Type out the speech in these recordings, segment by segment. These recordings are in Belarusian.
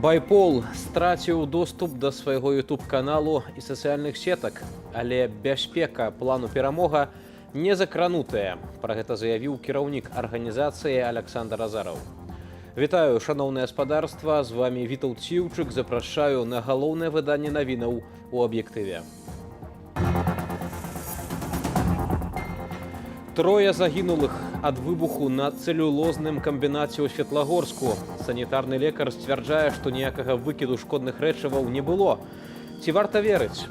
Байпол страціў доступ да свайго YouTube-каналу і сацыяльных сетак, але бяспека плану перамога не закранутая. Пра гэта заявіў кіраўнік арганізацыі Александр Азараў. Вітаю, шаноўнае гаспадарства, з вами Вітаўт Сіўчык, запрашаю на галоўнае выданне навінаў у аб'ектыве. Трое загінулых ад выбуху на цэлюлозным камбінаце ў Светлагорску. Санітарны лекар сцвярджае, што ніякага выкіду шкодных рэчываў не было. Ці варта верыць?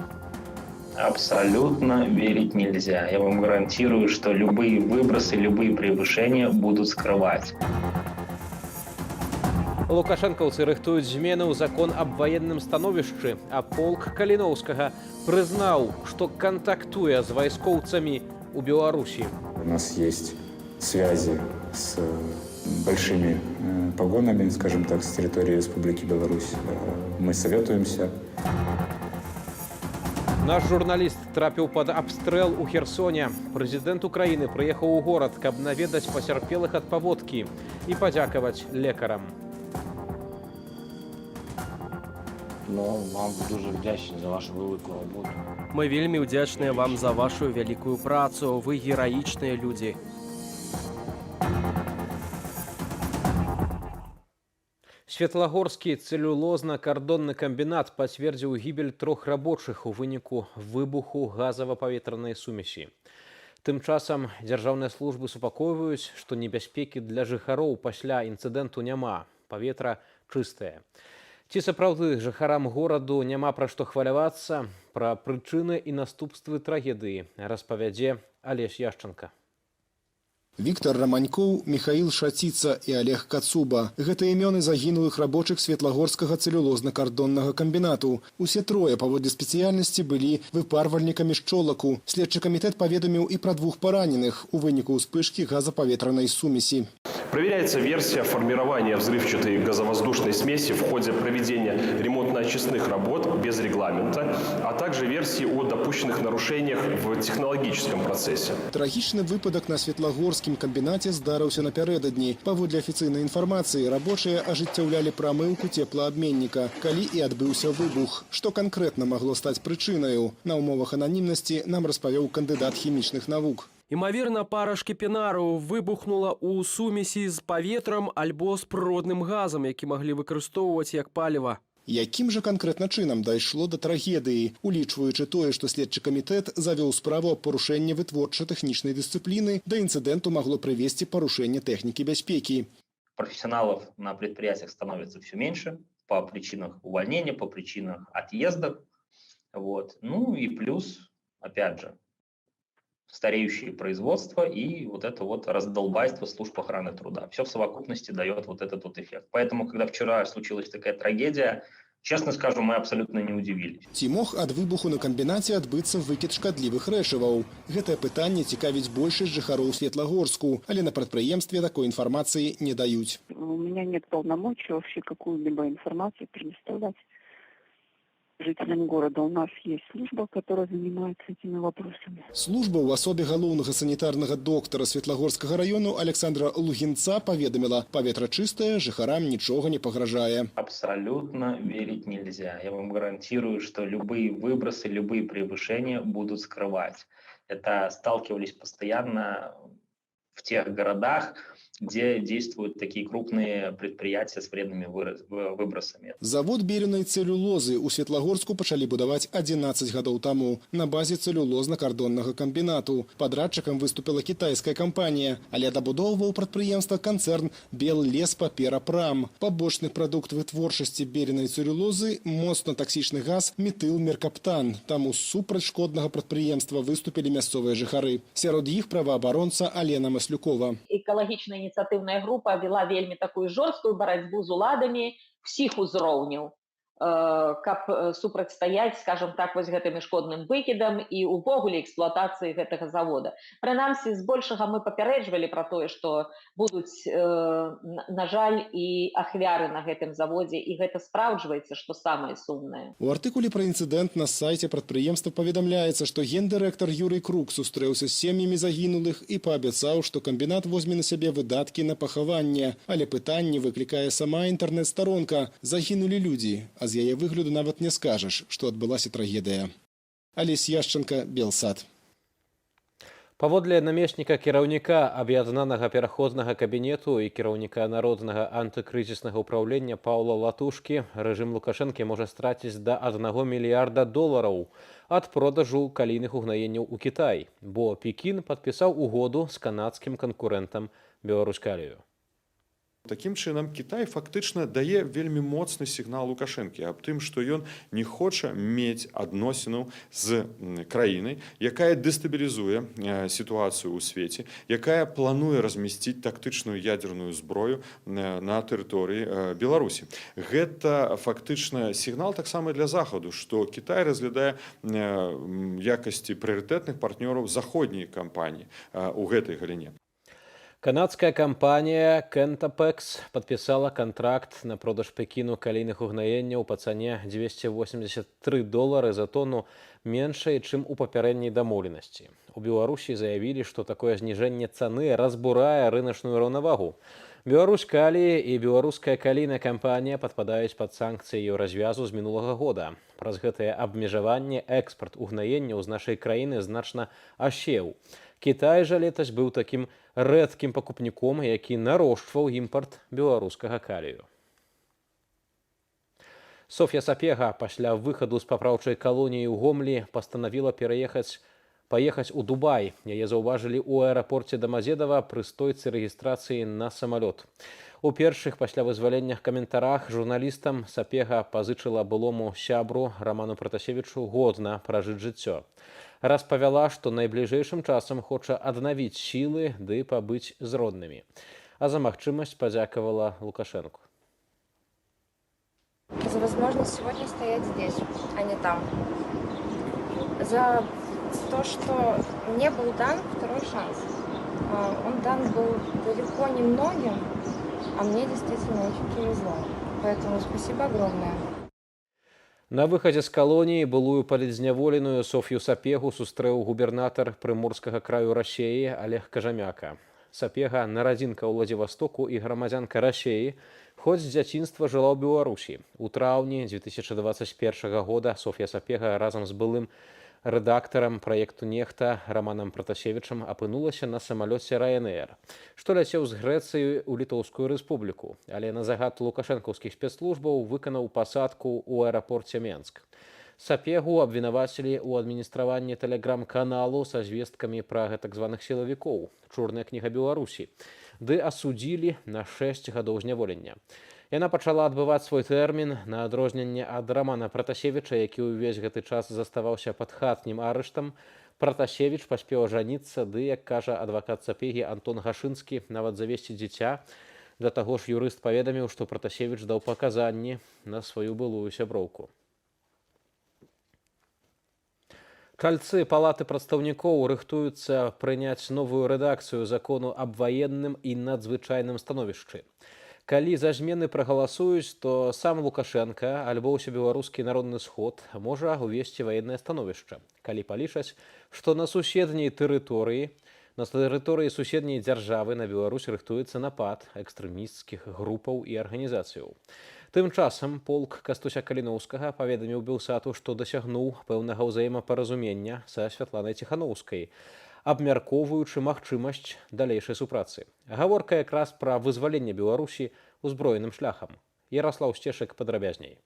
Абсолютно верить нельзя. Я вам гарантирую, что любые выбросы, любые превышения будут скрывать. Лукашэнкаўцы рыхтуюць змены ў закон аб ваенным становішчы, а полк Каліноўскага прызнаў, што кантактуе з вайскоўцамі у Беларуси. У нас есть связи с большими погонами, скажем так, с территории Республики Беларусь. Мы советуемся. Наш журналіст трапіў пад абстрэл у Херсоне. Прэзідэнт Украіны прыехаў у горад, каб наведаць пацярпелых ад паводкі і падзякаваць лекарам. Вам дуже вдячні за вашу велику роботу. Мы вельмі ўдзячныя вам за вашу вялікую працу. Вы гераічныя людзі. Светлагорскі цэлюлозна-кардонны камбінат пацвердзіў гібель 3 рабочых у выніку выбуху газава-паветранай сумесі. Тым часам дзяржаўныя службы супакойваюць, што небяспекі для жыхароў пасля інцыдэнту няма. Паветра чыстае. Ці сапраўды жыхарам гораду няма пра што хвалявацца? Пра прычыны і наступствы трагедыі распавядзе Алесь Яшченка. Віктор Раманькоў, Михаил Шаціца і Олег Кацуба. Гэта імёны загінулых рабочых Светлагорскага цэлюлозна-кардоннага камбінату. Усе трое паводле спецыяльнасці былі выпарвальнікамі шчолаку. Следчы камітэт паведаміў і пра 2 параненых у выніку ўспышкі газапаветранай сумесі. Проверяется версия формирования взрывчатой газовоздушной смеси в ходе проведения ремонтно-очистных работ без регламента, а также версии о допущенных нарушениях в технологическом процессе. Трагічны выпадак на Светлагорскім камбінаце здарыўся напярэдадні. Паводле афіцыйнай інфармацыі, рабочыя ажыццяўлялі прамыўку цеплаабменніка, калі і адбыўся выбух. Што канкрэтна магло стаць прычынаю? На ўмовах ананімнасці нам распавёў кандыдат хімічных навук. Імаверна, пара шкіпінараў выбухнула ў сумесі з паветрам альбо з прыродным газам, які маглі выкарыстоўваць як паліва. Якім жа канкрэтна чынам дайшло да трагедыі, улічваючы тое, што следчы камітэт завёў справу аб парушэнні вытворча-тэхнічнай дысцыпліны, да інцыдэнту магло прывесці парушэнне тэхнікі бяспекі. Профессионалов на предприятиях становится все меньше по причинам увольнения, по причинам отъездов. Ну и плюс, опять же, стареющие производства и вот это вот раздолбайство служб охраны труда. Все в совокупности дает вот этот вот эффект. Поэтому, когда вчера случилась такая трагедия, честно скажу, мы абсолютно не удивились. Ці мог ад выбуху на камбінаце адбыцца выкід шкадлівых рэчываў? Гэтае пытанне цікавіць большасць жыхароў Светлагорску, але на прадпрыемстве такой інфармацыі не даюць. У меня нет полномочий вообще какую-либо информацию предоставлять жителям города. У нас есть служба, которая занимается этими вопросами. Служба ў асобе галоўнага санітарнага доктара Светлагорскага району Александра Лугінца паведаміла, паветра чыстае, жыхарам нічога не пагражае. Абсолютно верить нельзя. Я вам гарантирую, что любые выбросы, любые превышения будут скрывать. Это сталкивались постоянно в тех городах, где действуют такие крупные предприятия с вредными выбросами. Завод беренай цэлюлозы ў Светлагорску пачалі будаваць 11 гадоў таму на базе цэлюлозна-кардоннага камбінату. Падрадчыкам выступіла кітайская кампанія, але дабудоўваў прадпрыемства канцэрн Беллеспаперапрам. Пабочны прадукт вытворчасці беренай цэлюлозы – моцна таксічны газ метылмеркаптан. Таму супраць шкоднага прадпрыемства выступілі мясцовыя жыхары. Сярод іх праваабаронца Алена Маслюкова. Экалагічная ініцыятыўная група вела вельмі такую жорсткую барацьбу з уладамі всіх узроўняў. каб супрацьстаяць, скажем так, вось гэтым шкодным выкідам і ўвогуле эксплуатацыі гэтага завода. Прынамсі, збольшага мы папярэджвалі пра тое, што будуць, на жаль, і ахвяры на гэтым заводзе, і гэта спраўджваецца, што самае сумнае. У артыкуле пра інцыдэнт на сайце прадпрыемства паведамляецца, што гендырэктар Юрый Крук сустрэўся з сем'ямі загінулых і паабяцаў, што камбінат возьме на сябе выдаткі на пахаванне. Але пытанне выклікае сама інтэрнэт-старонка. Загінулі людзі, а з яе выгляду нават не скажаш, што адбылася трагедыя. Алесь Яшченко, Белсад. Паводле намесніка кіраўніка аб'яднанага пераходнага кабінету і кіраўніка народнага антыкрызіснага ўпраўлення Паўла Латушкі, рэжым Лукашэнкі можа страціць да $1 мільярда ад продажу калійных угнаенняў у Кітай, бо Пекін падпісаў угоду з канадскім канкурэнтам Беларусь-Калію. Такім чынам, Кітай фактычна дае вельмі моцны сігнал Лукашэнкі аб тым, што ён не хоча мець адносінаў з краінай, якая дэстабілізуе сітуацыю ў свеце, якая плануе размясціць тактычную ядерную зброю на тэрыторыі Беларусі. Гэта фактычна сігнал таксама для Захаду, што Кітай разглядае якасці прыярытэтных партнёраў заходняй кампаніі ў гэтай галіне. Канадская кампанія Kentapex падпісала кантракт на продаж Пекіну калійных угнаенняў па цане $283 за тонну меншай, чым у папярэдняй дамоўленасці. У Беларусі заявілі, што такое зніжэнне цаны разбурае рыначную раўнавагу. Беларусь-Калій і беларуская калійная кампанія падпадаюць пад санкцыі еўразвязу з мінулага года. Праз гэтае абмежаванне экспарт угнаенняў з нашай краіны значна асеў. Кітай жа летась быў такім рэдкім пакупніком, які нарошчваў імпарт беларускага калію. Софья Сапега пасля выхаду з папраўчай калоніі ў Гомлі пастанавіла паехаць у Дубай. Яе заўважылі ў аэрапорце Дамазедава пры стойцы рэгістрацыі на самалёт. У першых пасля вызваленнях каментарах журналістам Сапега пазычыла былому сябру Раману Пратасевічу годна пражыць жыццё. Распавяла, што найбліжэйшым часам хоча аднавіць сілы ды пабыць з роднымі. А за магчымасць падзякавала Лукашэнку. За возможность сегодня стоять здесь, а не там. За то, что мне был дан второй шанс. Он дан был далеко не многим, а мне действительно очень повезло. Поэтому спасибо огромное. На выхадзе з калоніі былую палітзняволеную Софью Сапегу сустрэў губернатар прыморскага краю Расеі Олег Кажамяка. Сапега нарадзінка ў Владзівастоку і грамадзянка Расеі, хоць з дзяцінства жыла ў Беларусі. У траўні 2021 года Софья Сапега разам з былым рэдактарам праекту «Нехта» Раманам Пратасевічам апынулася на самалёце Ryanair, што ляцеў з Грэцыі ў Літоўскую рэспубліку, але на загад лукашэнкаўскіх спецслужбаў выканаў пасадку ў аэрапорце Менск. Сапегу абвінавацілі ў адміністраванні тэлеграм-каналу са звесткамі пра так званых сілавікоў, «Чорная кніга Беларусі», ды асудзілі на 6 гадоў зняволення. Яна пачала адбываць свой тэрмін, на адрозненне ад Рамана Пратасевіча, які ўвесь гэты час заставаўся пад хатнім арыштам. Пратасевіч паспеў ажаніцца, ды, як кажа адвакат Сапегі Антон Гашынскі, нават завесці дзіця. Да таго ж юрыст паведаміў, што Пратасевіч даў паказанні на сваю былую сяброўку. Чальцы палаты прадстаўнікоў рыхтуюцца прыняць новую рэдакцыю закону аб ваенным і надзвычайным становішчы. Калі за змены прагаласуюць, то сам Лукашенка альбо ўсебеларускі народны сход можа увесці ваеннае становішча. Калі палічаць, што на тэрыторыі суседняй дзяржавы на Беларусь рыхтуецца напад экстрэмісцкіх групаў і арганізацыяў. Тым часам полк Кастуся Каліноўскага паведаміў Белсату, што дасягнуў пэўнага ўзаемапаразумення са Святланай Ціханаўскай, абмяркоўваючы магчымасць далейшай супрацы. Гаворка якраз пра вызваленне Беларусі узброеным шляхам. Ярослаў Сцешак падрабязней.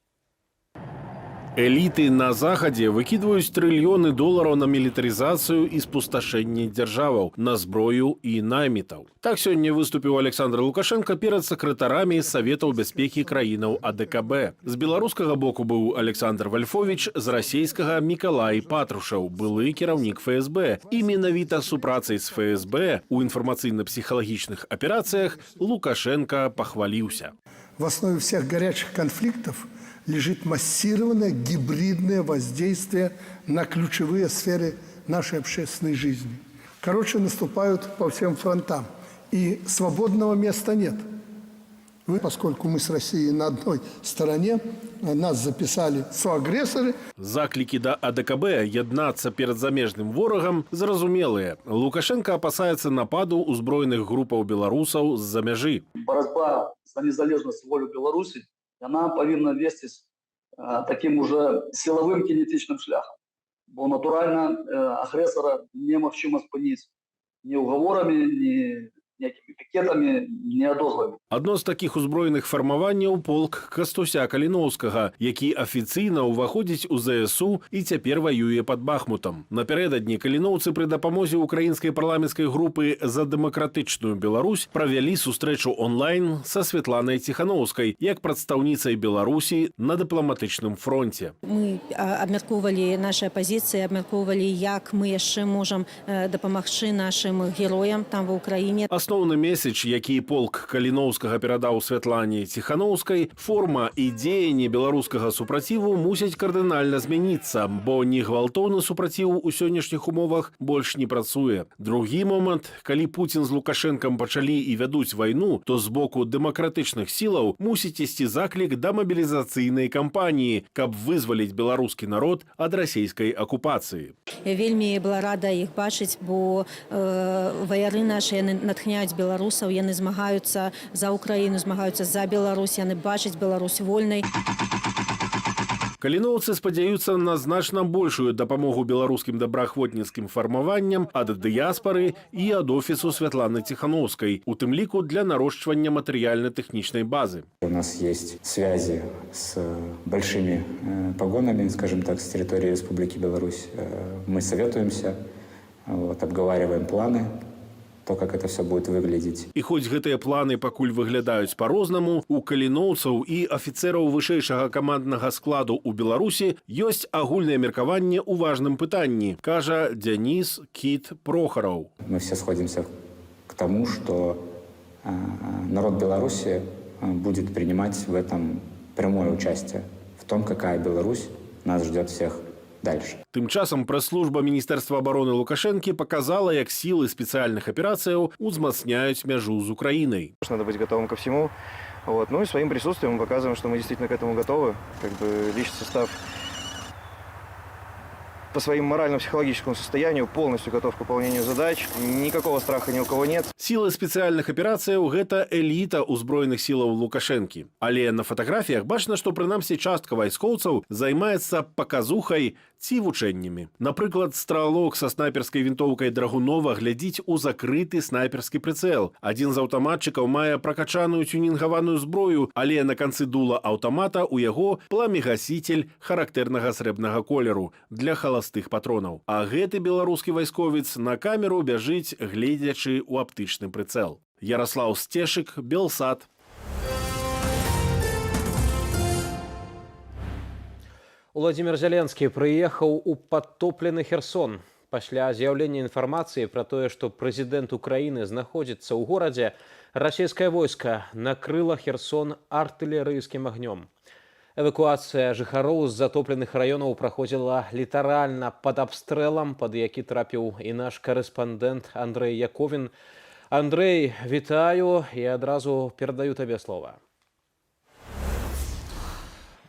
Эліты на Захадзе выкідваюць трыльёны долараў на мілітарызацыю і спусташэнне дзяржаваў, на зброю і наймітаў. Так сёння выступіў Александр Лукашенко перад сакратарамі Саветаў бяспекі краінаў АДКБ. З беларускага боку быў Александр Вальфович, з расейскага Мікалай Патрушаў, былы кіраўнік ФСБ. І менавіта супрацай з ФСБ у інфармацыйна-псіхалагічных аперацыях Лукашенко пахваліўся. В основе всех горячих конфликтов лежит массированное гибридное воздействие на ключевые сферы нашей общественной жизни. Короче, наступают по всем фронтам. И свободного места нет. Поскольку мы с Россией на одной стороне, нас записали соагрессоры. Заклікі да АДКБ яднацца перад замежным ворагам зразумелыя. Лукашенко апасаецца нападу ўзброеных групаў беларусаў з-за мяжы. Борьба за незалежность и волю Беларуси, она повинна вестись таким уже силовым кинетичным шляхом. Бо натурально агрессора немагчыма спыніць ни уговорами, ни ніякімі пікетамі, не адозвамі. Адно з такіх узброеных фармаванняў полк Кастуся Каліноўскага, які афіцыйна ўваходзіць у ЗСУ і цяпер ваюе пад Бахмутам. Напярэдадні каліноўцы пры дапамозе украінскай парламенцкай групы «За дэмакратычную Беларусь» правялі сустрэчу онлайн са Светланай Ціхановскай, як прадстаўніцай Беларусі на дыпламатычным фронце. Мы абмяркоўвалі нашы пазіцыі, абмяркоўвалі, як мы яшчэ можам дапамагчы нашым героям там ва ўкраіне. Асноўны месседж, які полк Каліноўскага перадаў Святлане Ціхановскай, форма і дзеянні беларускага супраціву мусяць кардынальна змяніцца, бо негвалтоўны супраціў у сённяшніх умовах больш не працуе. Другі момант, калі Пуцін з Лукашэнкам пачалі і вядуць вайну, то з боку дэмакратычных сілаў мусіць ісці заклік да мабілізацыйнай кампаніі, каб вызваліць беларускі народ ад расійскай акупацыі. Я вельмі была рада іх бачыць, бо ваяры нашы натхняюць беларусаў, яны змагаюцца за Украіну, змагаюцца за Беларусь, яны бачаць Беларусь вольнай. Каліноўцы спадзяюцца на значна большую дапамогу беларускім добраахвотніцкім фармаванням ад дыяспары і ад офісу Святланы Ціхановскай, у тым ліку для нарошчвання матэрыяльна-тэхнічнай базы. У нас есть связи с большими погонами, скажем так, с территории Республики Беларусь. Мы советуемся, обговариваем планы, то, как это все будет выглядеть. І хоць гэтыя планы пакуль выглядаюць па-рознаму, у каліноўцаў і афіцэраў вышэйшага каманднага складу ў Беларусі ёсць агульнае меркаванне ў важным пытанні, кажа Дзяніс Кіт Прохараў. Мы все сходимся к тому, что народ Беларуси будет принимать в этом прямое участие, в том, какая Беларусь нас ждет всех дальше. Тым часам прэс-служба Міністэрства абароны Лукашэнкі показала, як сілы спецыяльных аперацыяў узмацняюць мяжу з Украінай. Надо быть готовым ко всему. Ну и своим присутствием мы показываем, что мы действительно к этому готовы. Личный состав по своему морально-психологическому состоянию полностью готов к выполнению задач. Никакого страха ни у кого нет. Сілы спецыяльных аперацыяў – гэта эліта ўзброеных сілаў Лукашэнкі. Але на фатаграфіях бачна, што прынамсі частка вайскоўцаў займаецца паказухай ці вучэннямі. Напрыклад, стралок са снайперскай вінтоўкай Драгунова глядзіць у закрыты снайперскі прыцэл. Адзін з аўтаматчыкаў мае пракачаную тюнінгаваную зброю, але на канцы дула аўтамата ў яго пламегасіцель характэрнага срэбнага колеру для халастых патронаў. А гэты беларускі вайсковец на камеру бяжыць, гледзячы ў аптычны прыцэл. Ярослаў Сцешык, Белсат. Владимир Зеленскі прыехаў у падтоплены Херсон. Пасля з'яўлення інфармацыі пра тое, што прэзідэнт Украіны знаходзіцца ў горадзе, расійскае войска накрыла Херсон артылерыйскім агнём. Эвакуацыя жыхароў з затопленых раёнаў праходзіла літаральна пад абстрэлам, пад які трапіў і наш корэспандэнт Андрэй Яковін. Андрэй, вітаю і адразу перадаю табе слова.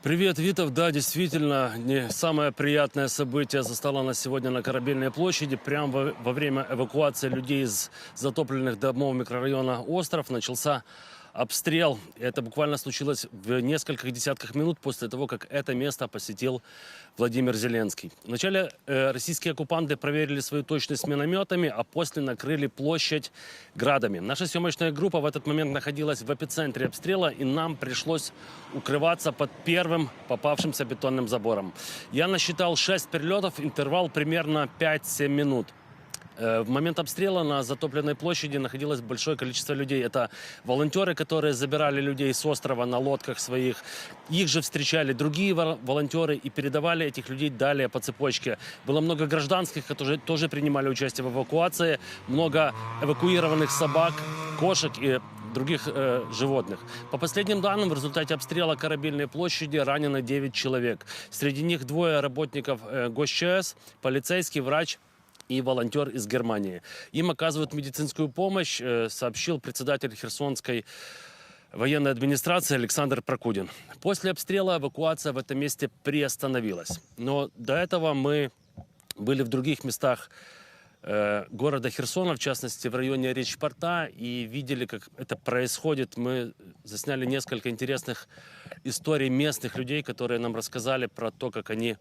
Привет, Витов. Да, действительно, не самое приятное событие застало нас сегодня на Корабельной площади. Прямо во время эвакуации людей из затопленных домов микрорайона Остров начался обстрел. Это буквально случилось в нескольких десятках минут после того, как это место посетил Владимир Зеленский. Вначале российские оккупанты проверили свою точность минометами, а после накрыли площадь градами. Наша съемочная группа в этот момент находилась в эпицентре обстрела, и нам пришлось укрываться под первым попавшимся бетонным забором. Я насчитал 6 перелетов, интервал примерно 5-7 минут. В момент обстрела на затопленной площади находилось большое количество людей. Это волонтеры, которые забирали людей с острова на лодках своих. Их же встречали другие волонтеры и передавали этих людей далее по цепочке. Было много гражданских, которые тоже принимали участие в эвакуации. Много эвакуированных собак, кошек и других животных. По последним данным, в результате обстрела Корабельной площади ранено 9 человек. Среди них 2 работников ГОСЧС, полицейский, врач и волонтер из Германии. Им оказывают медицинскую помощь, сообщил председатель Херсонской военной администрации Александр Прокудин. После обстрела эвакуация в этом месте приостановилась. Но до этого мы были в других местах города Херсона, в частности, в районе Речпорта, и видели, как это происходит. Мы засняли несколько интересных историй местных людей, которые нам рассказали про то, как они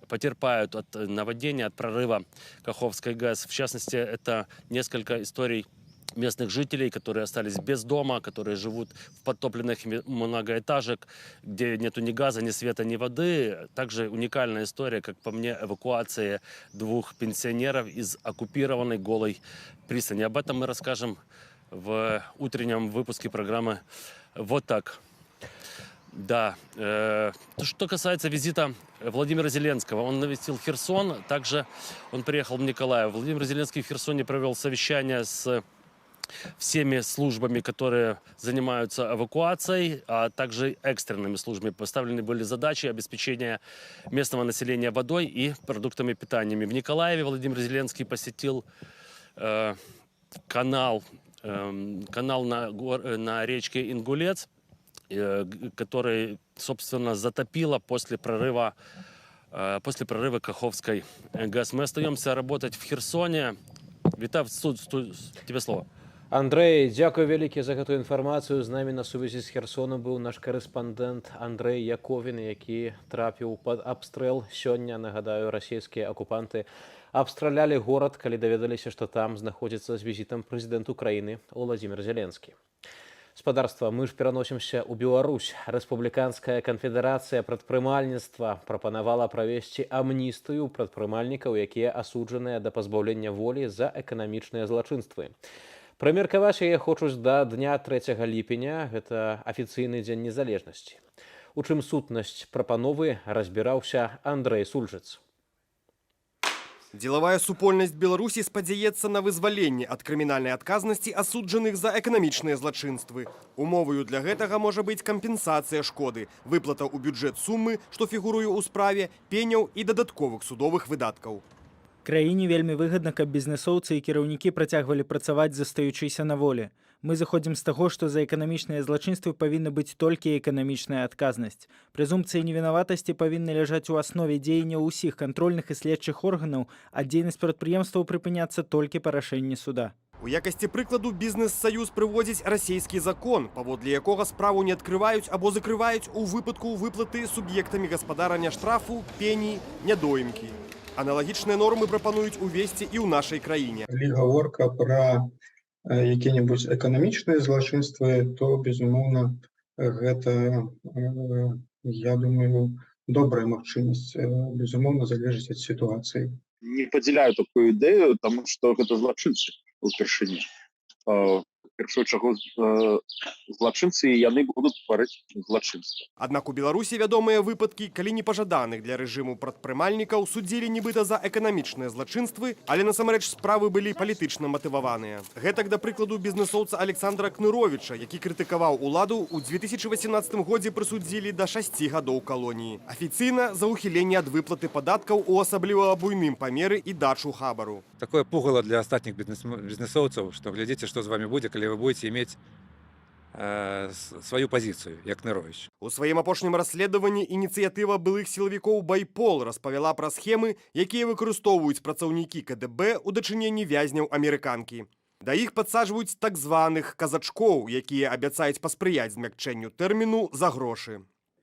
потерпают от наводнения, от прорыва Каховской ГЭС. В частности, это несколько историй местных жителей, которые остались без дома, которые живут в подтопленных многоэтажек, где нету ни газа, ни света, ни воды. Также уникальная история, как по мне, эвакуации 2 пенсионеров из оккупированной голой пристани. Об этом мы расскажем в утреннем выпуске программы «Вот так». Да. Что касается визита Владимира Зеленского, он навестил Херсон, также он приехал в Николаев. Владимир Зеленский в Херсоне провел совещание с всеми службами, которые занимаются эвакуацией, а также экстренными службами. Поставлены были задачи обеспечения местного населения водой и продуктами питания. В Николаеве Владимир Зеленский посетил канал на речке Ингулец, который, собственно, затопило после прорыва Каховской ГЭС. Мы остаемся работать в Херсоне. Вітав, тебе слово. Андрей, дзякуй вялікі за гэтую інфармацыю. З намі на сувязі з Херсоном быў наш карэспандэнт Андрей Яковін, які трапіў пад абстрэл. Сёння, нагадаю, расійскія акупанты абстралялі горад, калі даведаліся, што там знаходзіцца з візітам прэзідэнт Украіны Владзімир Зеленскі. Спадарства, мы ж пераносімся ў Беларусь. Рэспубліканская канфедэрацыя прадпрымальніцтва прапанавала правесці амністыю прадпрымальнікаў, якія асуджаныя да пазбаўлення волі за эканамічныя злачынствы. Прымеркаваць яе хочуць да дня 3 ліпеня, гэта афіцыйны дзень незалежнасці. У чым сутнасць прапановы, разбіраўся Андрей Сульжыц. Деловая супольнасць Беларусі спадзяецца на вызваленне ад крымінальнай адказнасці асуджаных за эканамічныя злачынствы. Умоваю для гэтага можа быць кампенсацыя шкоды, выплата ў бюджэт сумы, што фігуруе ў справе, пеняў і дадатковых судовых выдаткаў. Краіне вельмі выгадна, каб бізнесоўцы і кіраўнікі працягвалі працаваць, застаючыся на волі. Мы заходзім з таго, што за эканамічныя злачынствы павінна быць толькі эканамічная адказнасць. Прэзумпцыі невінаватасці павінны ляжаць у аснове дзеянняў усіх кантрольных і следчых органаў, а дзейнасць прадпрыемстваў прыпыняцца толькі па рашэнні суда. У якасці прыкладу бізнес-саюз прыводзіць расійскі закон, паводле якога справу не адкрываюць або закрываюць у выпадку выплаты суб'ектамі гаспадарання штрафу, пені, нядоімкі. Аналагічныя нормы прапануюць увесці і ў нашай краіне. Калі гаворка пра якія-небудзь эканамічныя злачынствы, то, безумоўна, гэта, я думаю, добрая магчымасць. Безумоўна, залежыць ад сітуацыі. Не падзяляю такую ідэю, таму што гэта злачынцы упершыню. Першую чаргу злачынцы, і яны будуць тварыць злачынства. Аднак у Беларусі вядомыя выпадкі, калі непажаданых для рэжыму прадпрымальнікаў судзілі нібыта за эканамічныя злачынствы, але насамрэч справы былі палітычна матываваныя. Гэтак, да прыкладу, бізнесоўца Александра Кныровіча, які крытыкаваў уладу, у 2018 годзе прысудзілі да 6 гадоў калоніі. Афіцыйна за ўхіленне ад выплаты падаткаў у асабліва буйным памеры і дачу хабару. Такое пугало для астатніх бізнесоўцаў, што глядзіце, што з вами будзе, калі вы будете иметь свою позицию, як Кнырович. У сваім апошнім расследаванні ініцыятыва былых сілавікоў «Байпол» распавяла пра схемы, якія выкарыстоўваюць працаўнікі КДБ у дачыненні вязняў амерыканкі. Да іх падсаджваюць так званых казачкоў, якія абяцаюць паспрыяць змякчэнню тэрміну за грошы.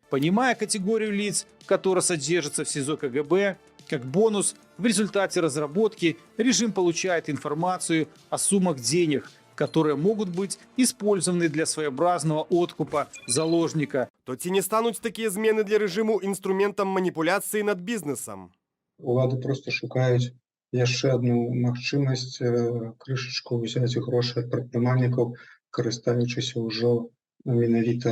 Понимая категорию лиц, которые содержатся в СИЗО КГБ, как бонус, в результате разработки режим получает информацию о суммах денег, которые могут быть использованы для своеобразного откупа заложника. То ці не стануць такія змены для рэжыму інструментам маніпуляцыі над бізнесам? Улады просто шукаюць яшчэ адну магчымасць крышачку ўзяць грошы ад прадпрымальнікаў, карыстаючыся ўжо менавіта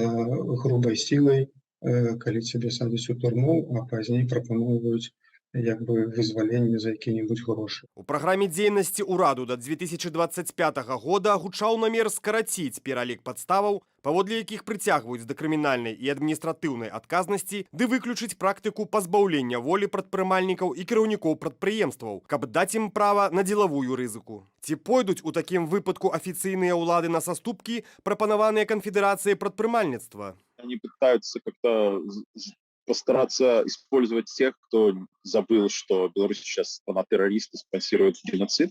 грубай сілай, калі цябе садзяць у турму, а пазней прапаноўваюць як бы вызваленне за які-небудзь грошы. У праграме дзейнасці ўраду да 2025 года гучаў намер скараціць пералік падставаў, паводле якіх прыцягваюць да крымінальнай і адміністратыўнай адказнасці, ды выключыць практыку пазбаўлення волі прадпрымальнікаў і кіраўнікоў прадпрыемстваў, каб даць ім права на дзелавую рызыку. Ці пойдуць у такім выпадку афіцыйныя ўлады на саступкі, прапанаваныя канфедэрацыяй прадпрымальніцтва? Они пытаются как-то постараться использовать тех, кто забыл, что Беларусь сейчас она террористы, спонсирует геноцид.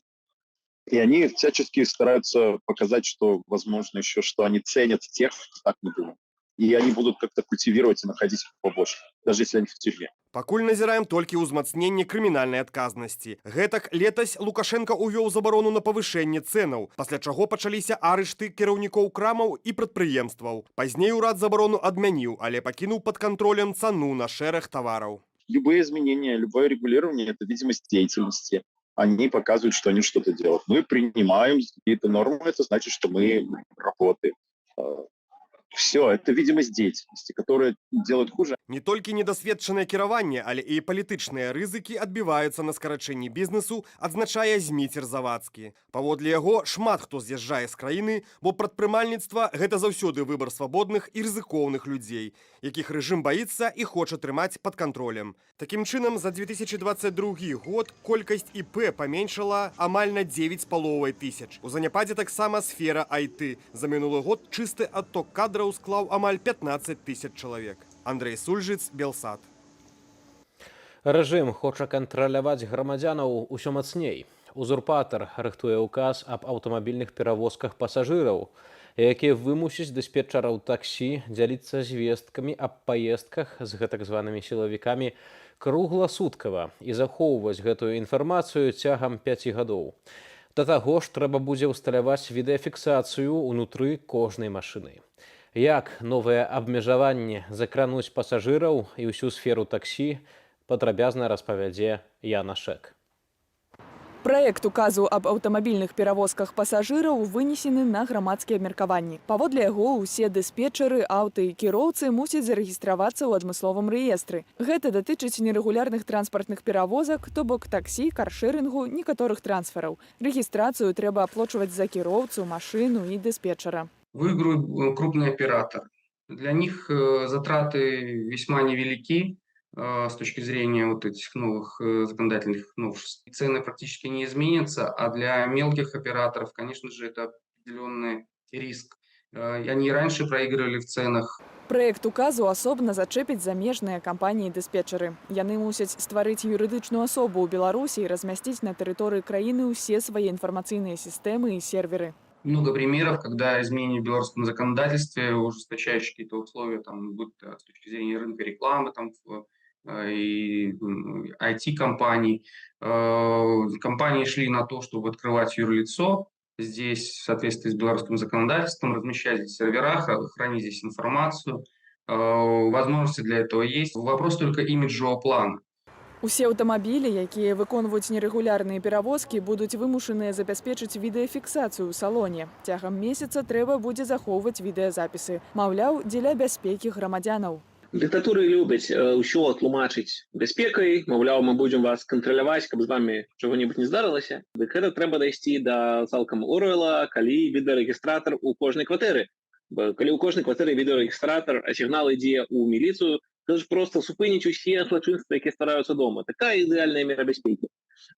И они всячески стараются показать, что, возможно, еще, что они ценят тех, кто так не думает. И они будут как-то культивировать и находить их побольше, даже если они в тюрьме. Пакуль назіраем толькі ўзмацненне крымінальнай адказнасці. Гэтак летась Лукашенко увёў забарону на павышэнне цэнаў, пасля чаго пачаліся арышты кіраўнікоў крамаў і прадпрыемстваў. Пазней урад забарону адмяніў, але пакінуў пад кантролем цану на шэраг тавараў. Любые изменения, любое регулирование – это видимость деятельности. Они показывают, что они что-то делают. Мы принимаем какие-то нормы, это значит, что мы работаем. Все, это видимость деятельности, которая делает хуже. Не толькі недасведчанае кіраванне, але і палітычныя рызыкі адбіваюцца на скарачэнні бізнесу, адзначае Зміцер Завадскі. Паводле яго, шмат хто з'язджае з краіны, бо прадпрымальніцтва – гэта заўсёды выбар свабодных і рызыкоўных людзей, якіх рэжым баіцца і хоча трымаць пад кантролем. Такім чынам, за 2022 год колькасць ІП паменшала амаль на 9,5 тысяч. У заняпадзе таксама сфера IT. За мінулы год чысты адток кадраў склаў амаль 15 тысяч чалавек. Андрей Сульжыц, Белсат. Рэжым хоча кантраляваць грамадзянаў усё мацней. Узурпатар рыхтуе указ аб аўтамабільных перавозках пасажыраў, які вымусіць дыспетчараў таксі дзяліцца звесткамі аб паездках з гэтак званымі сілавікамі кругласуткава і захоўваць гэтую інфармацыю цягам 5 гадоў. Да таго ж трэба будзе ўсталяваць відэафіксацыю ўнутры кожнай машыны. Як новыя абмежаванні закрануць пасажыраў і ўсю сферу таксі, падрабязна распавядзе Яна Шэк. Праект указу аб аўтамабільных перавозках пасажыраў вынесены на грамадскія абмеркаванні. Паводле яго ўсе дыспетчары, аўта і кіроўцы мусяць зарэгістравацца ў адмысловым рэестры. Гэта датычыць нерэгулярных транспартных перавозак, то бок таксі, каршэрынгу, некаторых трансфераў. Рэгістрацыю трэба аплачваць за кіроўцу, машыну і дыспетчара. Выигрывает крупный оператор. Для них затраты весьма невелики с точки зрения вот этих новых законодательных новшеств. Цены практически не изменятся, а для мелких операторов, конечно же, это определенный риск. Они раньше проигрывали в ценах. Праект указу асобна зачэпіць замежныя кампаніі-дыспетчары. Яны мусяць стварыць юрыдычную асобу ў Беларусі і размясціць на тэрыторыі краіны ўсе свае информационные системы и серверы. Много примеров, когда изменения в белорусском законодательстве, ужесточающие какие-то условия, там, будь то с точки зрения рынка рекламы, там, и IT-компаний. Компании шли на то, чтобы открывать юрлицо здесь в соответствии с белорусским законодательством, размещать здесь сервера, хранить здесь информацию. Возможности для этого есть. Вопрос только имиджевого плана. Усе аўтамабілі, якія выконваюць нерэгулярныя перавозкі, будуць вымушаныя забяспечыць відэафіксацыю ў салоне. Цягам месяца трэба будзе захоўваць відэазапісы. Маўляў, дзеля бяспекі грамадзянаў. Дыктатуры любяць ўсё тлумачыць бяспекай, маўляў, мы будзем вас кантраляваць, каб з вами чаго-небудзь не здарылася. Дык гэта трэба дайсці да цалкам Оруэлла, калі відэарэгістратар у кожнай кватэры. Калі ў кожнай кватэры відэарэгістратар, а сігнал ідзе ў міліцыю, это ж просто супыніць усе злачынствы, якія стараюцца дома. Такая ідэальная мера бяспекі.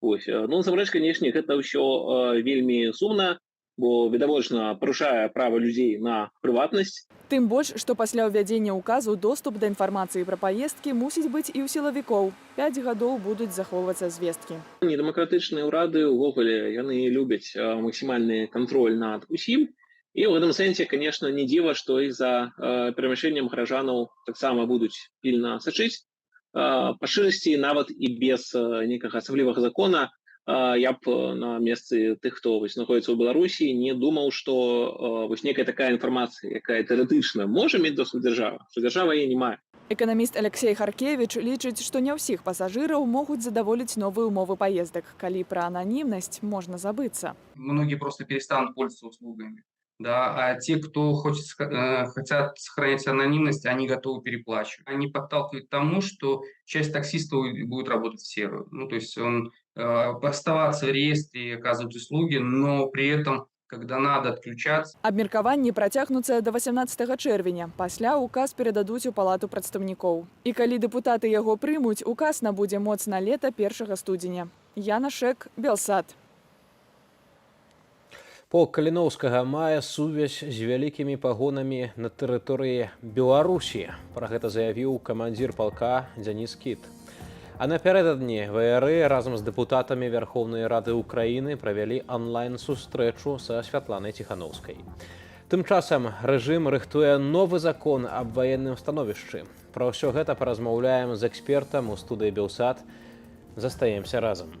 Ось. Ну, насамрэч, канешне, гэта ўсё вельмі сумна, бо відавочна парушае права людзей на прыватнасць. Тым больш, што пасля ўвядзення ўказу доступ да інфармацыі пра паездкі мусіць быць і ў сілавікоў. 5 гадоў будуць захоўвацца звесткі. Недэмакратычныя ўрады ўвогуле яны любяць максімальны кантроль над усім. І ў гэтым сэнсе, конечно, не дзіва, што і за перамяшчэннем гаражанаў таксама будуць пільна сачыць. Па шчырасці, нават і без нейкага асаблівага закона, я б на месцы тых, хто знаходзіцца ў Беларусі, не думаў, што некая такая інфармацыя, якая тэарэтычна можа мець доступ дзяржава, што дзяржава яе не мае. Эканаміст Алексей Харкевич лічыць, што не ўсіх пасажыраў могуць задаволіць новыя умовы паездак, калі пра ананімнасць можна забыцца. Многие просто перестанут пользоваться услугами. да, а те, кто хотят сохранять анонимность, они готовы переплачивать. Они подталкивают к тому, что часть таксистов будет работать в серую. Ну, то есть он оставаться в реестре и оказывать услуги, но при этом, когда надо отключаться. Абмеркаванні працягнуцца до 18 чэрвеня. Пасля указ перададуць у палату прадстаўнікоў. І калі дэпутаты яго прымуць, указ набудзе моц на лета 1 студзеня. Яна Шэк, Белсат. Полк Каліноўскага мае сувязь з вялікімі пагонамі на тэрыторыі Беларусі. Пра гэта заявіў камандзір палка Дзяніс Кіт. А напярэдадні ВР разам з дэпутатамі Верховнай Рады Украіны правялі онлайн-сустрэчу са Святланай Ціхановскай. Тым часам рэжым рыхтуе новы закон аб ваенным становішчы. Пра ўсё гэта паразмаўляем з экспертам у студыі Белсат. Застаемся разам.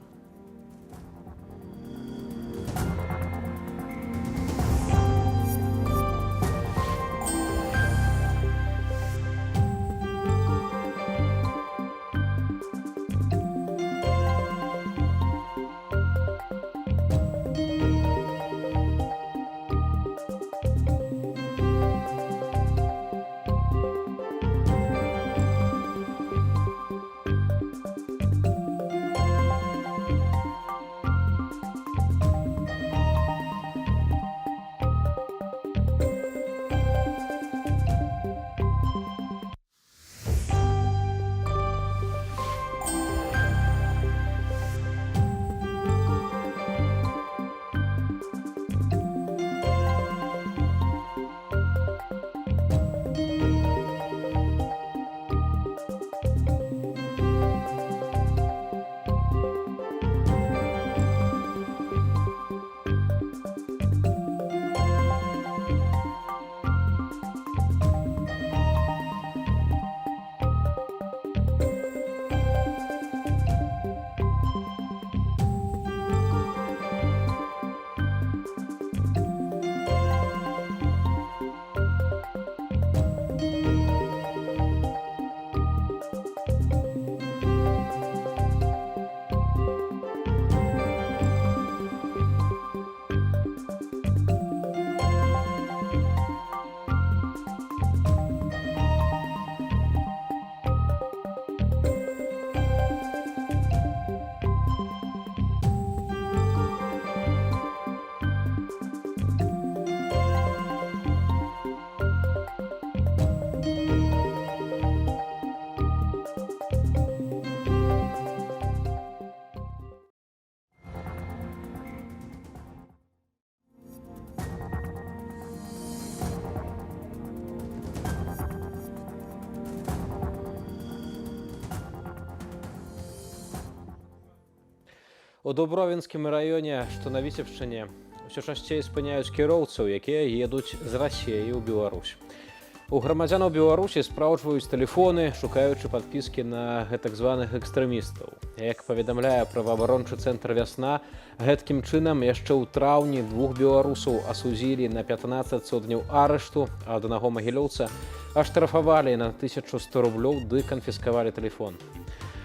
У Дубровінскім раёне, што на Віцебшчыне, усё часцей спыняюць кіроўцаў, якія едуць з Расіі ў Беларусь. У грамадзянаў Беларусі спраўджваюць тэлефоны, шукаючы падпіскі на гэтак званых экстрэмістаў. Як паведамляе праваабарончы цэнтр «Вясна», гэткім чынам яшчэ ў траўні 2 беларусаў асудзілі на 15 сотняў арышту, а аднаго магілёўца аштрафавалі на 1100 рублёў ды канфіскавалі тэлефон.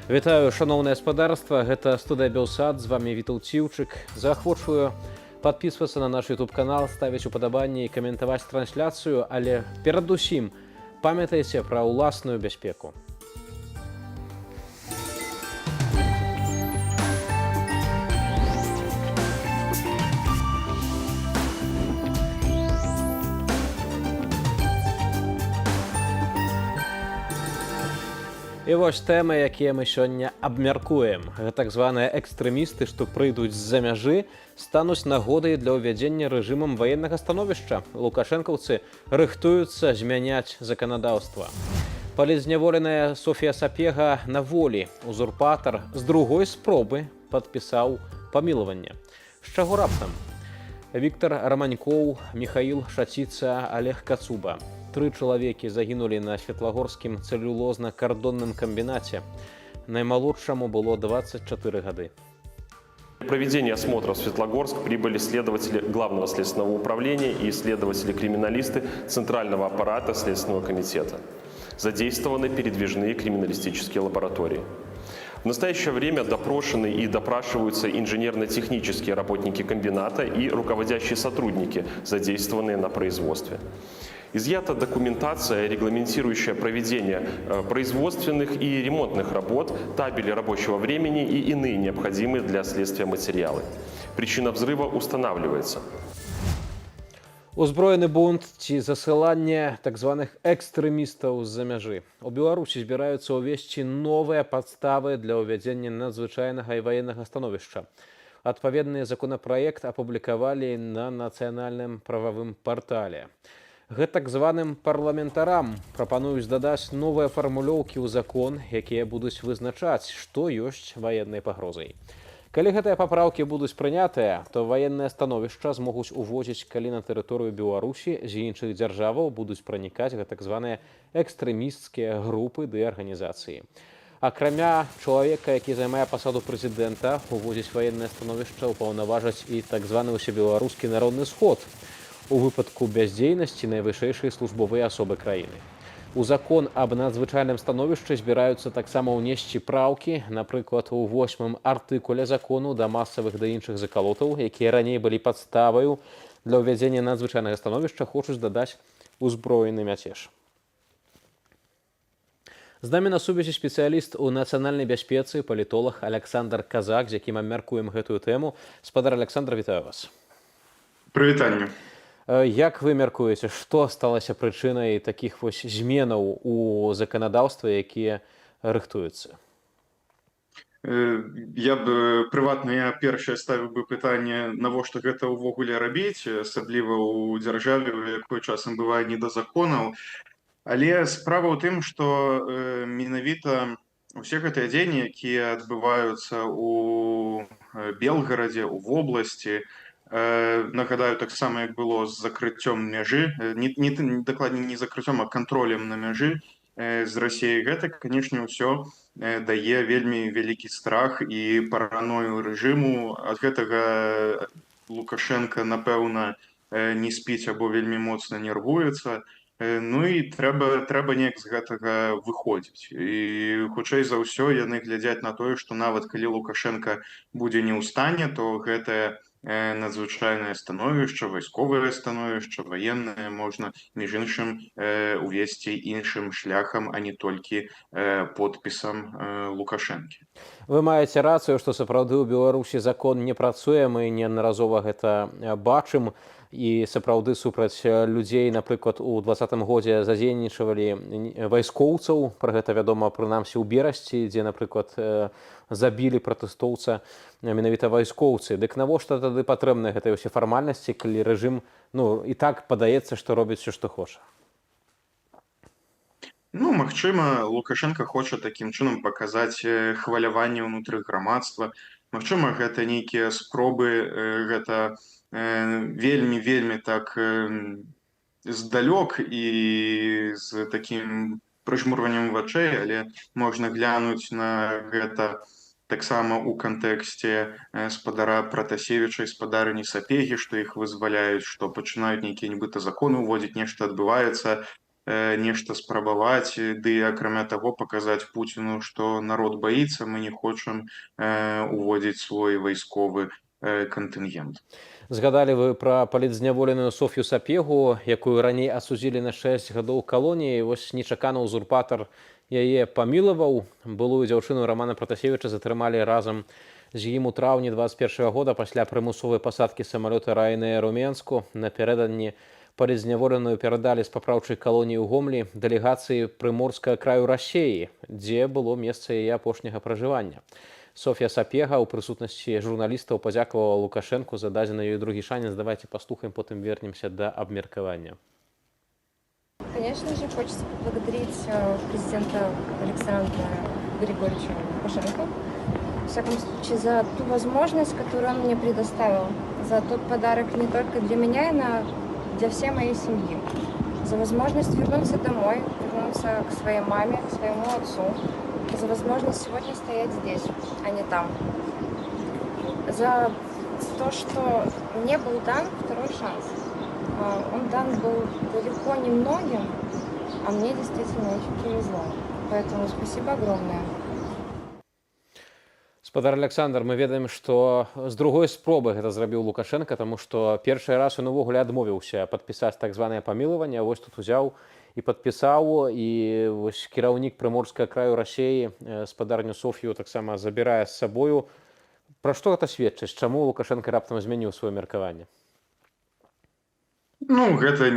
Вітаю, шаноўнае гаспадарства, гэта студыя Белсат, з вами Вітаў Ціўчык. Заахвочваю падпісвацца на наш YouTube-канал, ставіць упадабанні і каментаваць трансляцыю, але перадусім памятайце пра ўласную бяспеку. І вось тэмы, якія мы сёння абмяркуем. Так званыя экстрэмісты, што прыйдуць з-за мяжы, стануць нагодай для ўвядзення рэжымам ваеннага становішча. Лукашэнкаўцы рыхтуюцца змяняць заканадаўства. Палізняволеная Софія Сапега на волі. Узурпатар з другой спробы падпісаў памілаванне. З чаго раптам? Віктор Раманькоў, Міхаіл Шаціца, Олег Кацуба. 3 чалавекі загінулі на Светлагорскім цэлюлозна-кардонным камбінаце. Наймалодшаму было 24 гады. Для проведения осмотра в Светлогорск прибыли следователи Главного следственного управления и следователи-криминалисты Центрального аппарата Следственного комитета. Задействованы передвижные криминалистические лаборатории. В настоящее время допрошены и допрашиваются инженерно-технические работники комбината и руководящие сотрудники, задействованные на производстве. Изъята документация, регламентирующая проведение производственных и ремонтных работ, табели рабочего времени и иные необходимые для следствия материалы. Причина взрыва устанавливается. Узброены бунт ці засыланне так званых экстрэмістаў з-за мяжы. У Беларусі збіраюцца ўвесці новыя падставы для ўвядзення надзвычайнага і ваеннага становішча. Адпаведны законапраект апублікавалі на нацыянальным прававым партале. Гэтак званым парламентарам прапануюць дадаць новыя фармулёўкі ў закон, якія будуць вызначаць, што ёсць ваеннай пагрозай. Калі гэтыя папраўкі будуць прынятыя, то ваеннае становішча змогуць увозіць, калі на тэрыторыю Беларусі з іншых дзяржаваў будуць пранікаць гэтак званыя экстрэмісцкія групы ды арганізацыі. Акрамя чалавека, які займае пасаду прэзідэнта, увозіць ваеннае становішча ўпаўнаважаць і так званы ўсебеларускі народны сход. У выпадку бяздзейнасці найвышэйшай службовай асобы краіны. У закон аб надзвычайным становішчы збіраюцца таксама ўнесці праўкі, напрыклад, у 8-м артыкуле закону да масавых ды іншых закалотаў, якія раней былі падставаю для ўвядзення надзвычайнага становішча, хочуць дадаць узброены мяцеж. З намі на сувязі спецыяліст у нацыянальнай бяспецы, палітолог Александр Казак, з якім абмяркуем гэтую тэму. Спадар Александр, вітаю вас. Прывітанне. Як вы мяркуеце, што сталася прычынай такіх вось зменаў у заканадаўстве, якія рыхтуюцца? Я б прыватна першае ставіў бы пытанне, навошта гэта ўвогуле рабіць, асабліва ў дзяржаве, у якой часам бывае не да законаў. Але справа ў тым, што менавіта ўсе гэтыя дзеянні, якія адбываюцца ў Белгарадзе, у вобласці, нагадаю, таксама як было з закрыццём мяжы, дакладней не закрыццём, а кантролем на мяжы з Расіяй, гэта, канешне, ўсё дае вельмі вялікі страх і параною рэжыму. Ад гэтага Лукашенка, напэўна, не спіць або вельмі моцна нервуецца. Ну і трэба неяк з гэтага выходзіць. І хутчэй за ўсё яны глядзяць на тое, што нават калі Лукашенка будзе не ў стане, то гэтае надзвычайнае становішча, вайсковае становішча, ваеннае можна, між іншым, увесці іншым шляхам, а не толькі подпісам Лукашэнкі. Вы маеце рацыю, што сапраўды ў Беларусі закон не працуе, мы неаднаразова гэта бачым, і сапраўды супраць людзей, напрыклад, у 2020 годзе задзейнічвалі вайскоўцаў, пра гэта вядома прынамсі ў Берасці, дзе, напрыклад, забілі пратэстоўца менавіта вайскоўцы. Дык навошта тады патрэбныя гэтыя ўсе фармальнасці, калі рэжым, і так падаецца, што робіць усё, што хоча? Магчыма, Лукашенка хоча такім чынам паказаць хваляванне ўнутры грамадства. Магчыма, гэта нейкія спробы, гэта вельмі так здалёк і з такім прыжмурваннем вачэй, але можна глянуць на гэта таксама ў кантэксце спадара Пратасевіча і спадарыні Сапегі, што іх вызваляюць, што пачынаюць нейкія нібыта законы ўводзіць, нешта адбываецца, нешта спрабаваць, ды акрамя таго паказаць Пуціну, што народ баіцца, мы не хочам уводзіць свой вайсковы кантынгент. Згадалі вы пра палітзняволеную Соф'ю Сапегу, якую раней асудзілі на 6 гадоў калоніі. Вось нечакана ўзурпатар яе памілаваў. Былую дзяўчыну Рамана Пратасевіча затрымалі разам з ім у траўні 2021 года пасля прымусовай пасадкі самалёта Ryanair у Менску. Напярэдадні палітзняволеную перадалі з папраўчай калоніі ў Гомлі дэлегацыі Прыморскага краю Расіі, дзе было месца яе апошняга пражывання. Софья Сапега ў прысутнасці журналістаў падзякавала Лукашенку за дадзены ёй другі шанец. Давайте паслухаем, потым вернемся да абмеркавання. Конечно же, хочется поблагодарить президента Александра Григорьевича Лукашенко, в всяком случае, за ту возможность, которую он мне предоставил, за тот подарок не только для меня, но для всей моей семьи, за возможность вернуться домой, вернуться к своей маме, к своему отцу, за возможность сегодня стоять здесь, а не там. За то, что мне был дан второй шанс. Он дан был далеко не многим, а мне действительно очень повезло. Поэтому спасибо огромное. Спадар Александр, мы ведаем, што з другой спробы гэта зрабіў Лукашенко, таму што першы раз ён увогуле адмовіўся падпісаць так званае памілаванне, вось тут узяў і падпісаў, і вось кіраўнік Прыморскага краю Расіі спадарню Софію таксама забірае з сабою. Пра што гэта сведчыць? Чаму Лукашенко раптам змяніў сваё меркаванне? Ну, гэта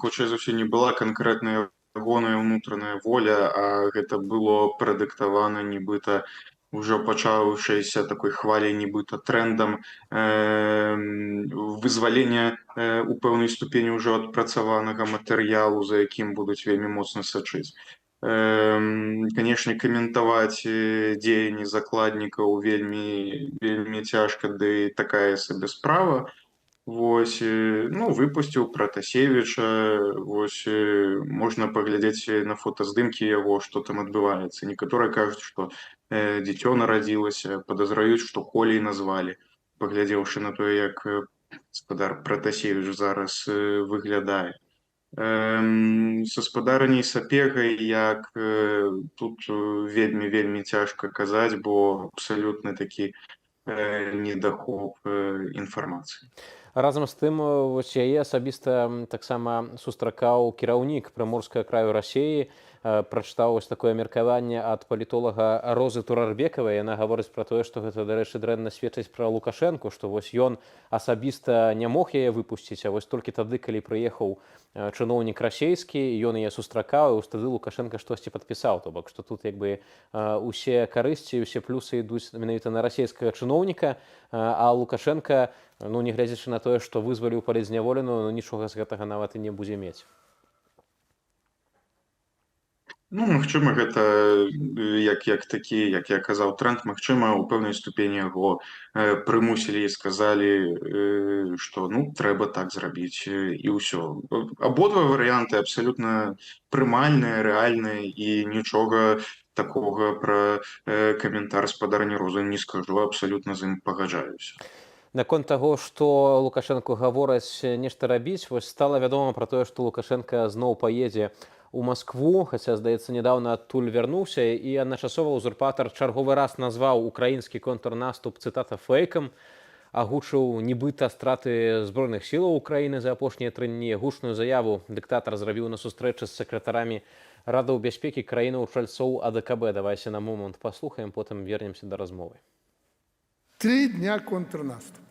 хутчэй за ўсё не была канкрэтная ягоная ўнутраная воля, а гэта было прадыктавана нібыта ўжо пачаўшайся такой хваляй нібыта трэндам вызвалення у пэўнай ступені ўжо адпрацаванага матэрыялу, за якім будуць вельмі моцна сачыць. Канешне, каментаваць дзеянні закладнікаў вельмі цяжка, ды такая сабе справа. Вось, ну, выпусціў Пратасевіча, вось, можна паглядзець на фотаздымкі яго, што там адбываецца. Некаторыя кажуць, што дзіцё нарадзілася, падазраюць, што Колей назвалі, паглядзеўшы на тое, як спадар Пратасевіч зараз выглядае. Са спадарняй Сапегай, як тут вельмі цяжка казаць, бо абсалютна такі недахоп інфармацыі. Разам з тым, вось яе асабіста таксама сустракаў кіраўнік Прыморскага краю Расіі, прачытаў вось такое меркаванне ад палітолага Розы Турарбекавай. Яна гаворыць пра тое, што гэта, дарэчы, дрэнна сведчыць пра Лукашэнку, што вось ён асабіста не мог яе выпусціць, а вось толькі тады, калі прыехаў чыноўнік расійскі, ён яе сустракаў, і вось тады Лукашенка штосьці падпісаў. То бок, што тут як бы усе карысці, усе плюсы ідуць менавіта на расійскага чыноўніка, а Лукашенка, ну, не глядзячы на тое, што вызваліў палітзняволеную, нічога з гэтага нават і не будзе мець. Ну, магчыма, гэта як я казаў, тренд, магчыма, у пэўнай ступені яго прымусілі і сказалі, што, ну, трэба так зрабіць, і ўсё. Абодва варыянты абсалютна прымальныя, рэальныя, і нічога такога пра каментар спадарні Розы не скажу, абсалютна з ім пагаджаюся. Наконт таго, што Лукашенко гавораць нешта рабіць, вось стала вядома пра тое, што Лукашенко зноў паедзе у Маскву, хаця, здаецца, нядаўна адтуль вярнуўся, і адначасова ўзурпатар чарговы раз назваў украінскі контрнаступ, цытата, фэйкам, агучыў нібыта страты збройных сілаў Украіны за апошнія 3 дні. Гучную заяву дыктатар зрабіў на сустрэчы з сакратарамі радаў бяспекі краінаў-чальцоў АДКБ. Давайся на момант паслухаем, потым вернемся да размовы. 3 дня контрнаступа.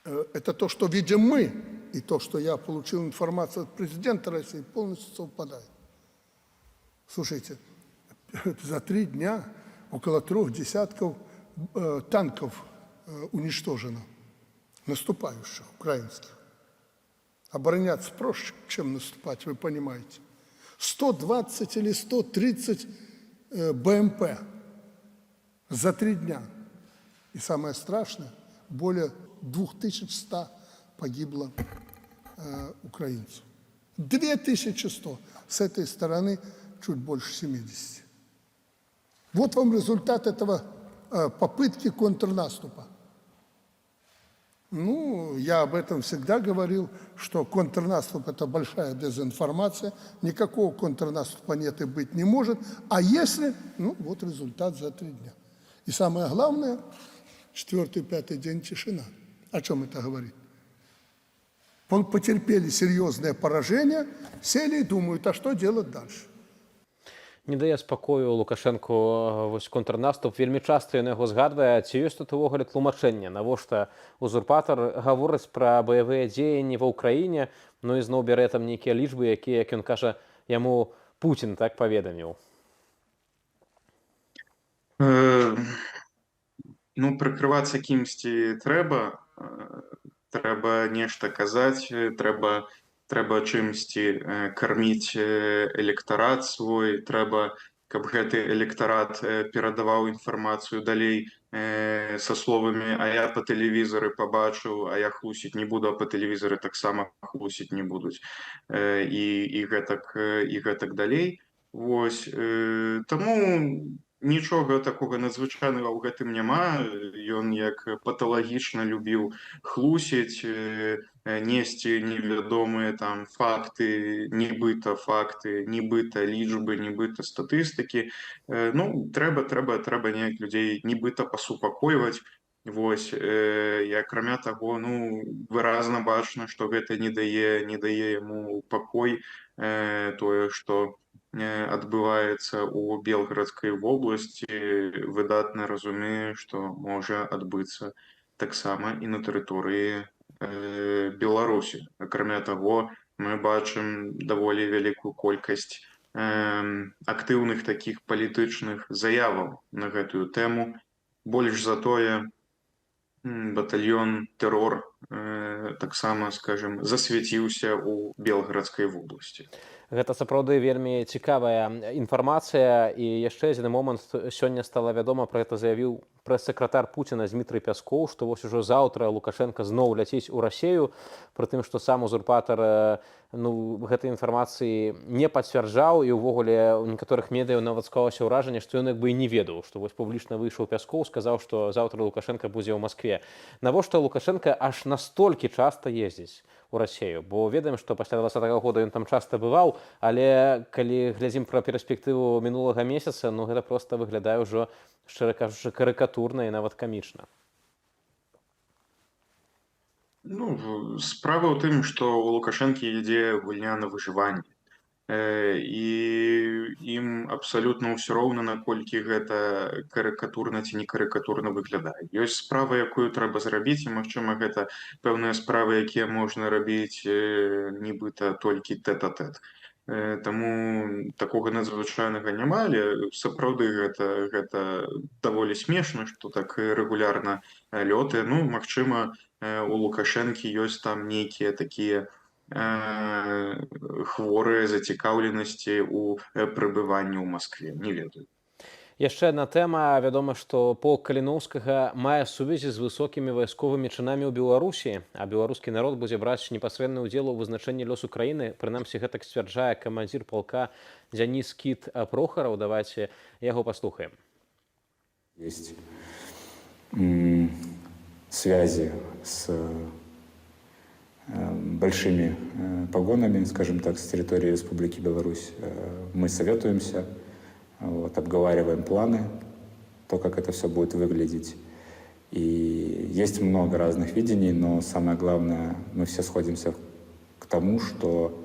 Это то, что видим мы, и то, что я получил информацию от президента России, полностью совпадает. Слушайте, за 3 дня около 3 десятков танков уничтожено, наступающих, украинских. Обороняться проще, чем наступать, вы понимаете. 120 или 130 БМП за 3 дня. И самое страшное, более 2100 погибло украинцев. 2100. С этой стороны чуть больше 70. Вот вам результат этого попытки контрнаступа. Ну, я об этом всегда говорил, что контрнаступ – это большая дезинформация, никакого контрнаступа нет и быть не может. А если, ну, вот результат за 3 дня. И самое главное, 4-5 день тишина. О чем это говорит? Потерпели серьезное поражение, сели и думают, а что делать дальше? Не дае спакою Лукашэнку вось контрнаступ. Вельмі часта ён яго згадвае. Ці ёсць тут увогуле тлумачэнне, навошта узурпатар гаворыць пра баявыя дзеянні ва ўкраіне, ну і зноў бярэ там нейкія лічбы, якія, як ён кажа, яму Пуцін так паведаміў. Ну, прыкрывацца кімсьці трэба нешта казаць, трэба чымсьці карміць электарат свой, трэба, каб гэты электарат перадаваў інфармацыю далей са словамі, а я па тэлевізары пабачыў, а я хлусіць не буду, а па тэлевізары таксама хлусіць не будуць. І гэтак далей. Вось, таму Нічога такога надзвычайнага ў гэтым няма. Ён як паталагічна любіў хлусіць, несці невядомыя там факты, нібыта лічбы, нібыта статыстыкі. Ну, трэба неяк людзей нібыта пасупакойваць. Вось, і акрамя таго, ну, выразна бачна, што гэта не дае яму пакой, тое, што адбываецца ў Белгарадскай вобласці, выдатна разумее, што можа адбыцца таксама і на тэрыторыі Беларусі. Акрамя таго, мы бачым даволі вялікую колькасць актыўных такіх палітычных заяваў на гэтую тэму. Больш за тое, батальён «Тэрор» таксама, скажем, засвяціўся ў Белгарадскай вобласці. Гэта сапраўды вельмі цікавая інфармацыя. І яшчэ адзін момант. Сёння стала вядома, пра гэта заявіў прэс-сакратар Пуціна Дмітрый Пяскоў, што вось ужо заўтра Лукашенка зноў ляціць у Расею, пры тым, што сам узурпатар гэтай інфармацыі не пацвярджаў, і ўвогуле у некаторых медыяў нават склалася ўражанне, што ён як бы і не ведаў, што вось публічна выйшаў Пяскоў, сказаў, што заўтра Лукашенка будзе ў Маскве. Навошта Лукашенка аж настолькі часта ездзіць у Расею? Бо ведаем, што пасля 2020 года ён там часта бываў, але калі глядзім пра перспектыву мінулага месяца, ну гэта проста выглядае ўжо, шчыра кажучы, карыкатурна і нават камічна. Ну, справа ў тым, што ў Лукашэнкі ідзе гульня на выжыванне. І ім абсалютна ўсё роўна, наколькі гэта карыкатурна ці не карыкатурна выглядае. Ёсць справа, якую трэба зрабіць, і, магчыма, гэта пэўныя справы, якія можна рабіць нібыта толькі тэт-а-тэт. Таму такога надзвычайнага няма, але сапраўды гэта даволі смешна, што так рэгулярна лёты. Ну, магчыма, у Лукашэнкі ёсць там нейкія такія хворыя зацікаўленасці ў прыбыванні ў Маскве. Не ведаю. Яшчэ адна тэма. Вядома, што полк Каліноўскага мае сувязі з высокімі вайсковымі чынамі ў Беларусі, а беларускі народ будзе браць непасрэдны ўдзел у вызначэнні лёсу краіны. Прынамсі, гэтак сцвярджае камандзір полка Дзяніс Кіт Прохараў. Давайце яго паслухаем. Есть связи с большими погонами, скажем так, с территории Республики Беларусь. Мы советуемся, вот, обговариваем планы, то, как это все будет выглядеть. И есть много разных видений, но самое главное, мы все сходимся к тому, что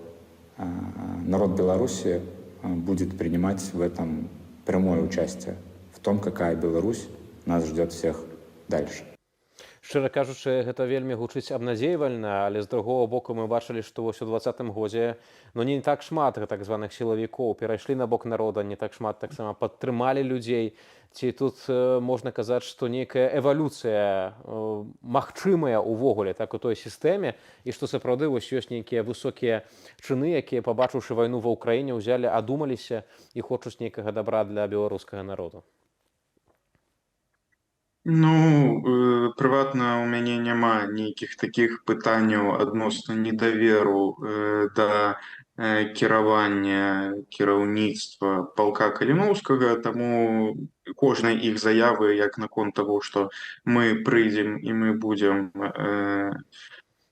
народ Беларуси будет принимать в этом прямое участие, в том, какая Беларусь нас ждет всех дальше. Шчыра кажучы, гэта вельмі гучыць абнадзейвальна, але з другого боку мы бачылі, што вось у 2020 годзе не так шмат так званых сілавікоў перайшлі на бок народа, не так шмат таксама падтрымалі людзей. Ці тут можна казаць, што нейкая эвалюцыя магчымая ўвогуле так у той сістэме, і што сапраўды вось ёсць нейкія высокія чыны, якія, пабачыўшы вайну ва ўкраіне, ўзялі, адумаліся і хочуць нейкага дабра для беларускага народу? Ну, прыватна ў мяне няма нейкіх такіх пытанняў адносна недаверу да кіравання кіраўніцтва палка Каліноўскага, таму кожнай іх заявы, як наконт таго, што мы прыйдзем і мы будзем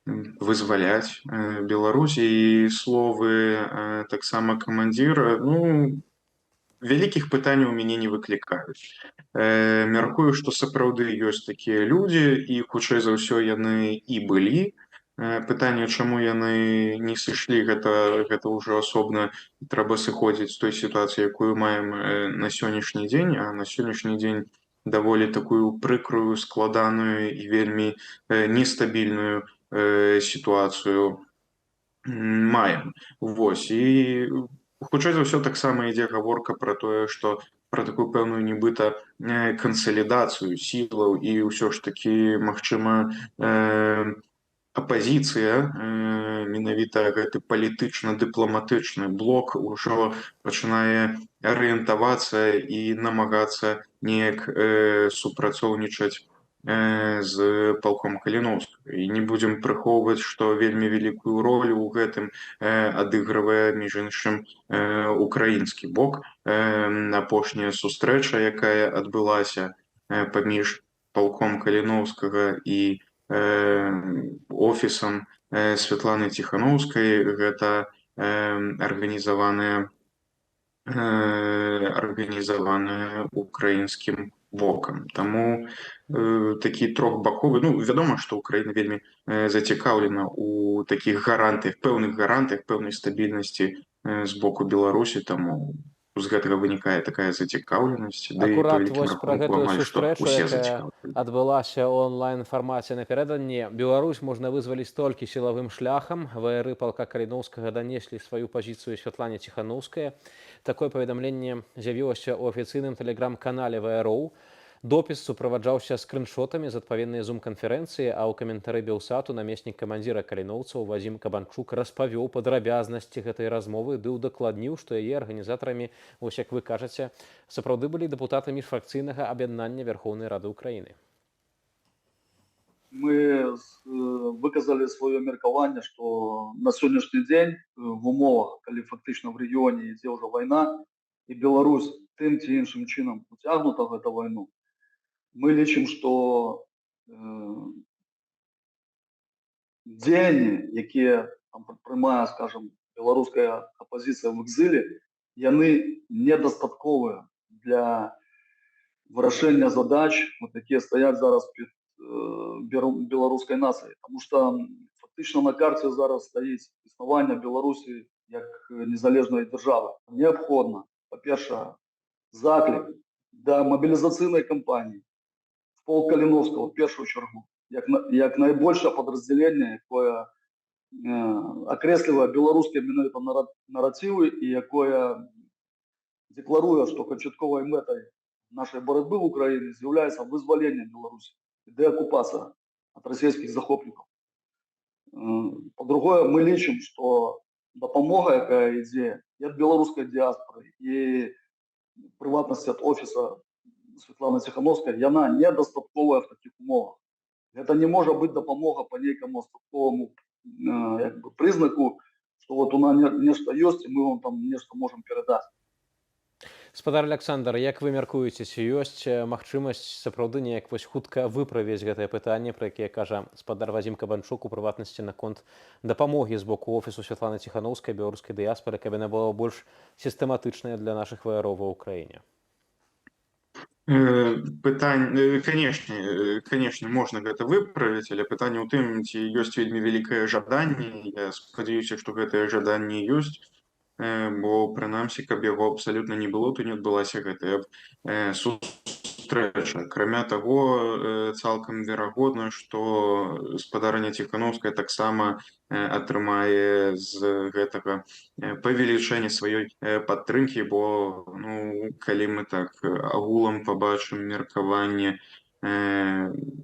вызваляць Беларусь, і словы таксама камандзіра, ну, вялікіх пытанняў у мяне не выклікаюць. Мяркую, што сапраўды ёсць такія людзі, і хутчэй за ўсё яны і былі. Пытанне, чаму яны не сышлі, гэта ўжо асобна трэба сыходзіць з той сітуацыі, якую маем на сённяшні дзень, а на сённяшні дзень даволі такую прыкрую, складаную і вельмі нестабільную сітуацыю маем. Вось, і хутчэй за ўсё таксама ідзе гаворка пра тое, што пра такую пэўную нібыта кансалідацыю сілаў, і ўсё ж такі, магчыма, апазіцыя, менавіта гэты палітычна-дыпламатычны блок ужо пачынае арыентавацца і намагацца неяк супрацоўнічаць з палком Каліноўскага. І не будзем прыхоўваць, што вельмі вялікую ролю ў гэтым адыгрывае, між іншым, украінскі бок. Апошняя сустрэча, якая адбылася паміж палком Каліноўскага і офісам Святланы Ціханаўскай, гэта арганізаваная украінскім бокам. Таму такі трохбаковы, ну, вядома, што Украіна вельмі зацікаўлена ў такіх гарантыях, пэўнай стабільнасці з боку Беларусі, таму з гэтага вынікае такая зацікаўленасць. Акурат вось пра гэтую сустрэчу, якая адбылася ў онлайн-фармаце напярэдадні. Беларусь можна вызваліць толькі сілавым шляхам. ВР палка Каліноўскага данеслі сваю пазіцыю Святлане Ціханаўскай. Такое паведамленне з'явілася ў афіцыйным тэлеграм-канале ВРУ. Допіс суправаджаўся скрыншотамі з адпаведнай зум-канферэнцыі, а ў каментары Белсату намеснік камандзіра каліноўцаў Вазім Кабанчук распавёў падрабязнасці гэтай размовы ды ўдакладніў, што яе арганізатарамі, вось як вы кажаце, сапраўды былі дэпутаты міжфракцыйнага аб'яднання Верхоўнай Рады Украіны. Мы выказали свое меркаванне, что на сённяшні дзень в умовах, калі фактычна в рэгіёне ідзе ўжо вайна, і Беларусь тым ці іншым чынам уцягнута в эту вайну, мы лічым, што дзеянні, якія прымае, скажем, беларуская апозіцыя в экзілі, яны недастатковыя для вырашэння задач, якія стаяць зараз перед беларускай нацыяй. Таму што фактычна на карце зараз стаіць існаванне Беларусі як незалежнай дзяржавы. Неабходна, па-першае, заклік да мабілізацыйнай кампаніі в полк Каліноўскага в першую чаргу, як найбольшае падраздзяленне, якое акрэслівае беларускія менавіта наратывы і якое декларуе, што канчатковай мэтай нашай барацьбы в Украіне з'яўляецца вызваленне Беларусі і дэакупацыя ад расійскіх захопнікаў. Па-другое, мы лічым, што дапамога, якая ідзе і ад беларускай дыаспоры, і прыватнасці ад офіса Святланы Ціханаўскай, яна недастатковая в такіх умовах. Гэта не можа быць дапамога по нейкаму статковаму прызнаку, што вот у нас нешта ёсць, і мы вам там нешта можам перадаць. Спадар Александр, як вы мяркуеце, ці ёсць магчымасць сапраўды неяк вось хутка выправіць гэтае пытанне, пра якае кажа спадар Вазім Кабанчук, у прыватнасці наконт дапамогі з боку офісу Святланы Ціханаўскай, беларускай дыяспоры, каб яна была больш сістэматычная для нашых ваяроў ва ўкраіне? Конечно, можна гэта выправіць, але пытанне ў тым, ці ёсць вельмі вялікае жаданне. Я спадзяюся, што гэтае жаданне ёсць, бо прынамсі, каб яго абсалютна не было, то не адбылася гэтая сустрэча. Акрамя таго, цалкам верагодна, што спадарня Ціханаўская таксама атрымае з гэтага павелічэнне сваёй падтрымкі, бо калі мы так агулам пабачым меркаванне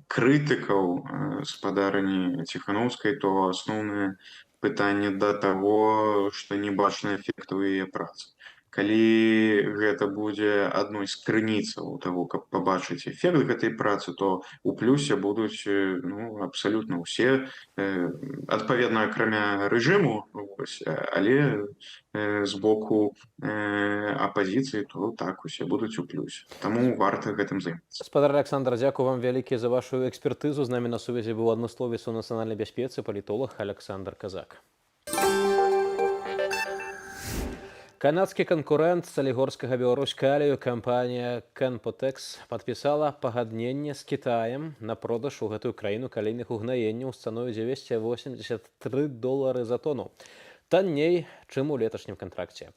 крытыкаў спадарні Ціханаўскай, то асноўнае пытанне да таго, што не бачна эфекту яе працы. Калі гэта будзе адной з крыніцаў таго, каб пабачыць эфект гэтай працы, то у плюсе будуць абсалютна ўсе, адпаведна акрамя рэжыму, але з боку апазіцыі, то так, усе будуць у плюсе. Таму варта гэтым займацца. Спадар Александр, дзякую вам вялікі за вашу экспертызу. З намі на сувязі быў адмысловец у нацыянальнай бяспецы, палітолог Александр Казак. Канадскі канкурэнт салігорскага Беларусь-Калію, кампанія Canpotex, падпісала пагадненне з Кітаем на продаж у гэтую краіну калійных угнаенняў з цаной $283 за тону. Танней, чым у леташнім кантракце.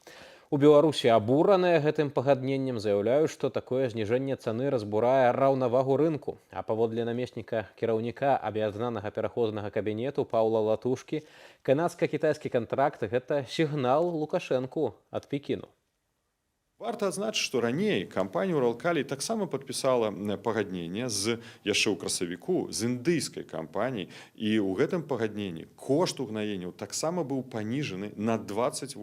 У Беларусі абураныя гэтым пагадненнем заяўляюць, што такое зніжэнне цаны разбурае раўнавагу рынку. А паводле намесніка кіраўніка аб'яднанага пераходнага кабінету Паўла Латушкі, канадска-кітайскі кантракт – гэта сігнал Лукашэнку ад Пекіну. Варта адзначыць, што раней кампанія «Уралкалій» таксама падпісала пагадненне з яшчэ ў красавіку з індыйскай кампаніяй, і ў гэтым пагадненні кошт угнаенняў таксама быў паніжаны на 28%.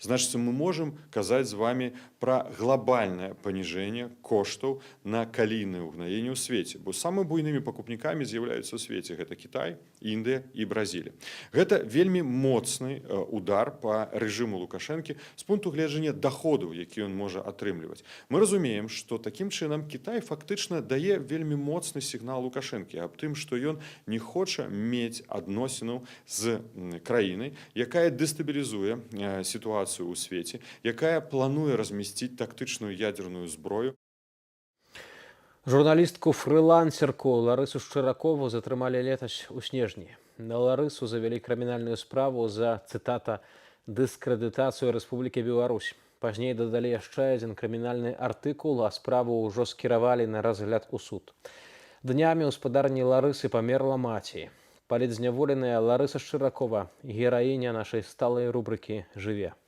Значыць, мы можам казаць з вами пра глобальнае паніжэнне коштаў на калійныя угнаенні ў свеце, бо самымі буйнымі пакупнікамі з'яўляюцца ў свеце гэта Кітай, Індыя і Бразілія. Гэта вельмі моцны удар па рэжыму Лукашэнкі з пункту гледжання даходаў, які ён можа атрымліваць. Мы разумеем, што такім чынам Кітай фактычна дае вельмі моцны сігнал Лукашэнкі аб тым, што ён не хоча мець адносінаў з краінай, якая дэстабілізуе сітуацыю ў свеце, якая плануе размясціць тактычную ядерную зброю. Журналістку-фрылансерку Ларысу Шчыракову затрымалі летась у снежні. На Ларысу завялі крымінальную справу за, цытата, «дыскрэдытацыю Рэспублікі Беларусь». Пазней дадалі яшчэ адзін крымінальны артыкул, а справу ўжо скіравалі на разгляд у суд. Днямі ў спадарні Ларысы памерла маці. Палітзняволеная Ларыса Шчыракова, гераіня нашай сталай рубрыкі «Жыве».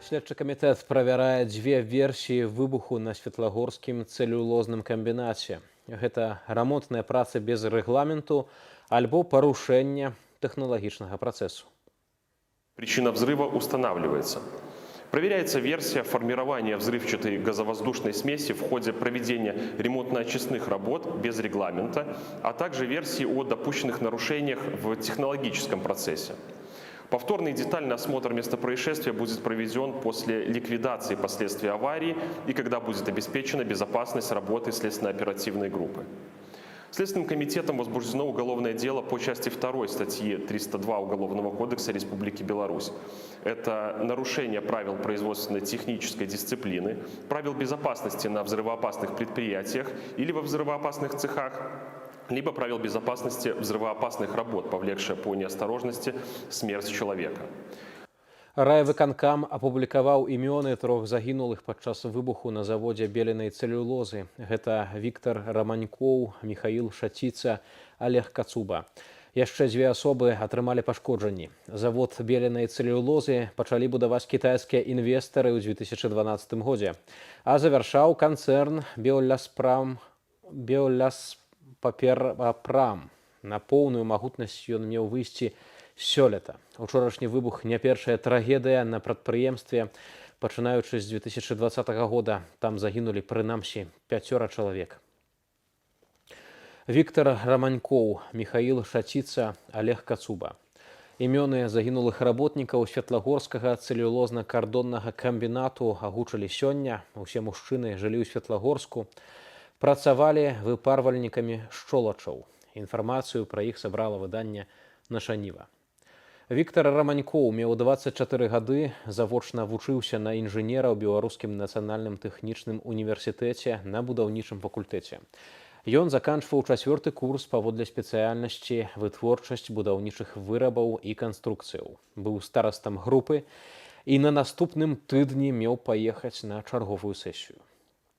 Следчы камітэт правярае дзве версіі выбуху на Светлагорскім цэлюлозным камбінаце. Гэта рамонтныя працы без рэгламенту альбо парушэнне тэхналагічнага працэсу. Причина взрыва устанавливается. Проверяется версия формирования взрывчатой газовоздушной смеси в ходе проведения ремонтно-очистных работ без регламента, а также версии о допущенных нарушениях в технологическом процессе. Повторный детальный осмотр места происшествия будет проведен после ликвидации последствий аварии и когда будет обеспечена безопасность работы следственно-оперативной группы. Следственным комитетом возбуждено уголовное дело по части 2 статьи 302 Уголовного кодекса Республики Беларусь. Это нарушение правил производственно-технической дисциплины, правил безопасности на взрывоопасных предприятиях или во взрывоопасных цехах, либо правил безопасности взрывоопасных работ, повлекшее по неосторожности смерть человека. Райвыканкам апублікаваў імёны 3 загінулых падчас выбуху на заводзе беленай цэлюлозы. Гэта Віктор Раманькоў, Михаил Шаціца, Олег Кацуба. Яшчэ 2 асобы атрымалі пашкоджанні. Завод беленай цэлюлозы пачалі будаваць кітайскія інвестары ў 2012 годзе, а завяршаў канцэрн Біоляспаперпрам. На поўную магутнасць ён меў выйсці сёлета. Учорашні выбух не першая трагедыя на прадпрыемстве. Пачынаючы з 2020 года там загінулі прынамсі 5 чалавек. Віктор Раманькоў, Михаил Шаціца, Олег Кацуба. Імёны загінулых работнікаў Светлагорскага цэлюлозна-кардоннага камбінату агучылі сёння. Усе мужчыны жылі ў Светлагорску. Працавалі выпарвальнікамі шчолачаў. Інфармацыю пра іх сабрала выданне «Наша Ніва». Віктор Раманькоў меў 24 гады, завочна вучыўся на інжынера ў Беларускім нацыянальным тэхнічным універсітэце на будаўнічым факультэце. Ён заканчваў 4-ы курс паводле спецыяльнасці вытворчасць будаўнічых вырабаў і канструкцыяў. Быў старастам групы і на наступным тыдні меў паехаць на чарговую сесію.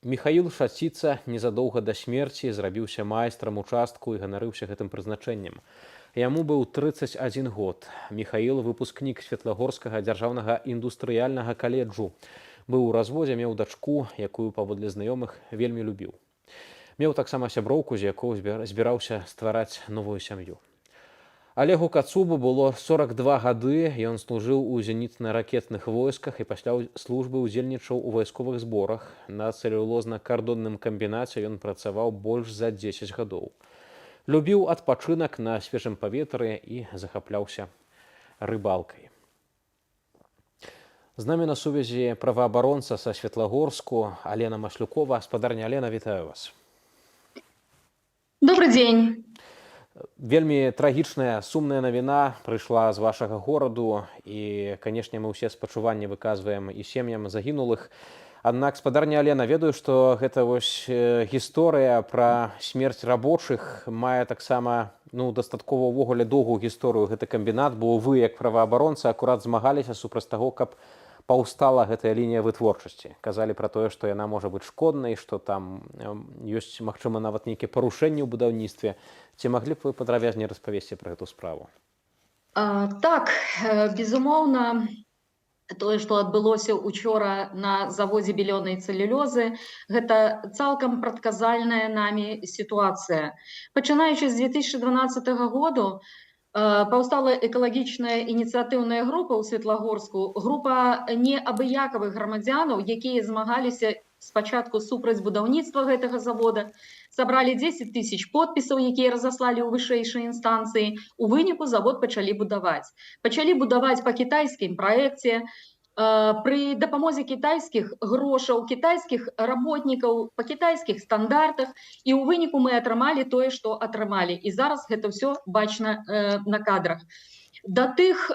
Михаил Шаціца незадоўга да смерці зрабіўся майстрам участку і ганарыўся гэтым прызначэннем. Яму быў 31 год. Михаил – выпускнік Светлагорскага дзяржаўнага індустрыяльнага каледжу. Быў у разводзе, меў дачку, якую паводле знаёмых вельмі любіў. Меў таксама сяброўку, з якой збіраўся ствараць новую сям'ю. Олегу Кацубу было 42 гады, ён служыў у зенітна-ракетных войсках і пасля службы ўдзельнічаў у вайсковых зборах. На цэлюлозна-кардонным камбінаце ён працаваў больш за 10 гадоў. Любіў адпачынак на свежым паветры і захапляўся рыбалкай. З намі на сувязі праваабаронца са Светлагорску Алена Машлюкова. Гаспадарня Алена, вітаю вас. Добрый день. Вельмі трагічная, сумная навіна прыйшла з вашага гораду і, канешне, мы ўсе спачуванні выказваем і сем'ям загінулых. Аднак, спадарня Алена, ведаю, што гэта вось гісторыя пра смерць рабочых мае таксама дастаткова ўвогуле доўгую гісторыю гэты камбінат, бо вы, як праваабаронца, акурат змагаліся супраць таго, каб паўстала гэтая лінія вытворчасці. Казалі пра тое, што яна можа быць шкоднай, што там ёсць, магчыма, нават нейкія парушэнні ў будаўніцтве. Ці маглі б вы падрабязней распавесці пра гэту справу? Так, безумоўна, тое, што адбылося учора на заводзе белёнай цэлюлёзы, гэта цалкам прадказальная намі сітуацыя. Пачынаючы з 2012 году, паўстала экалагічная ініцыятыўная група ў Светлагорску, група неабыякавых грамадзянаў, якія змагаліся спачатку супраць будаўніцтва гэтага завода, сабралі 10 000 подпісаў, якія разаслалі ў вышэйшай інстанцыі. У выніку завод пачалі будаваць. Пачалі будаваць па кітайскім праекце, пры дапамозе кітайскіх грошаў, кітайскіх работнікаў, па кітайскіх стандартах, і ў выніку мы атрымалі тое, што атрымалі. І зараз гэта ўсё бачна на кадрах. Да тых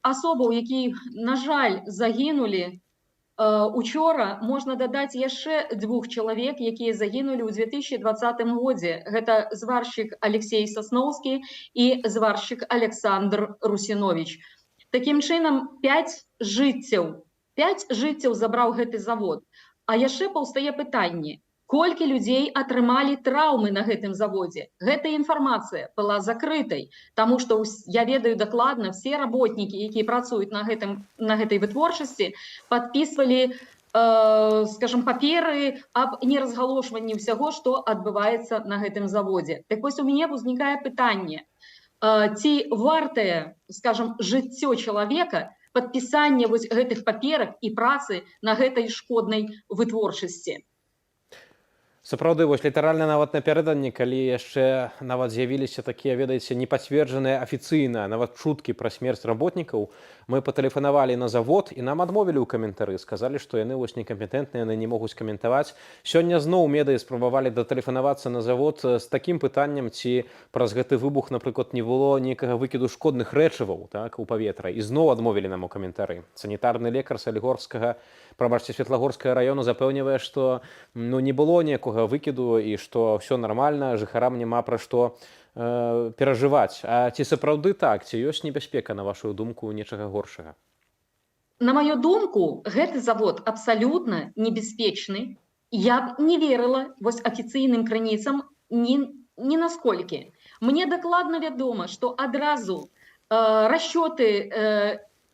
асобаў, якія, на жаль, загінулі учора, можна дадаць яшчэ 2 чалавек, якія загінулі ў 2020 годзе. Гэта зваршчык Алексей Сасноўскі і зваршчык Александр Русінович. Такім чынам, 5 жыццяў забраў гэты завод. А яшчэ паўстае пытанне, колькі людзей атрымалі траўмы на гэтым заводзе. Гэта інфармацыя была закрытай, таму што я ведаю дакладна, все работнікі, якія працуюць на гэтай вытворчасці, падпісвалі, скажем, паперы аб неразгалошванні ўсяго, што адбываецца на гэтым заводзе. Так вось у мяне ўзнікае пытанне, ці вартае, скажем, жыццё чалавека падпісанне вось гэтых паперак і працы на гэтай шкоднай вытворчасці. Сапраўды, вось літаральна нават напярэдадні, калі яшчэ нават з'явіліся такія, ведаеце, непацверджаныя афіцыйна, нават чуткі пра смерць работнікаў, мы патэлефанавалі на завод і нам адмовілі ў каментары, сказалі, што яны вось некампетэнтныя, яны не могуць каментаваць. Сёння зноў медыі спрабавалі датэлефанавацца на завод з такім пытаннем, ці праз гэты выбух, напрыклад, не было нейкага выкіду шкодных рэчываў, так, у паветра. І зноў адмовілі нам у каментары. Санітарны лекар Светлагорскага раёну запэўнівае, што не было ніякага выкіду і што ўсё нармальна, жыхарам няма пра што перажываць. А ці сапраўды так, ці ёсць небяспека, на вашу думку, нечага горшага? На маю думку, гэты завод абсалютна небяспечны. Я б не верыла вось афіцыйным крыніцам ні насколькі. Мне дакладна вядома, што адразу расчёты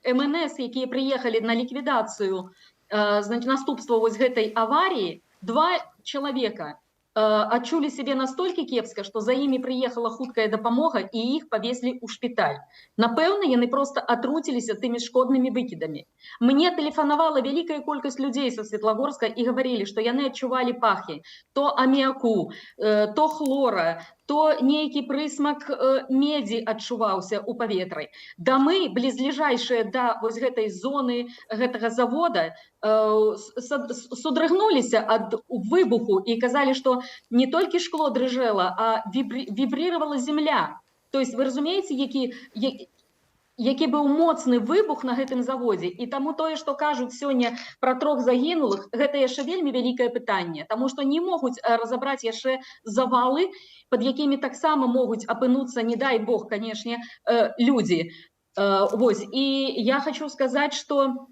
МНС, якія прыехалі на ліквідацыю наступства вось гэтай аваріі, 2 чалавека адчулі сябе настолькі кепска, што за імі прыехала хуткая дапамога і іх павезлі ў шпіталь. Напэўна, яны проста атруціліся тымі шкоднымі выкідамі. Мне тэлефанавала вялікая колькасць людзей са Светлагорска і гаварылі, што яны адчувалі пахі то аміаку, то хлора, то нейкі прысмак медзі адчуваўся ў паветры. Дамы, блізлежащыя да вось гэтай зоны гэтага завода, судрыгнуліся ад выбуху і казалі, што не толькі шкло дрыжэла, а вібрировала земля. То есть вы разумееце, які быў моцны выбух на гэтым заводзе. І таму тое, што кажуць сёння пра 3 загінулых, гэта яшчэ вельмі вялікае пытанне, таму што не могуць разабраць яшчэ завалы, пад якімі таксама могуць апынуцца, не дай Бог, канешне, людзі. Вось. І я хочу сказаць, што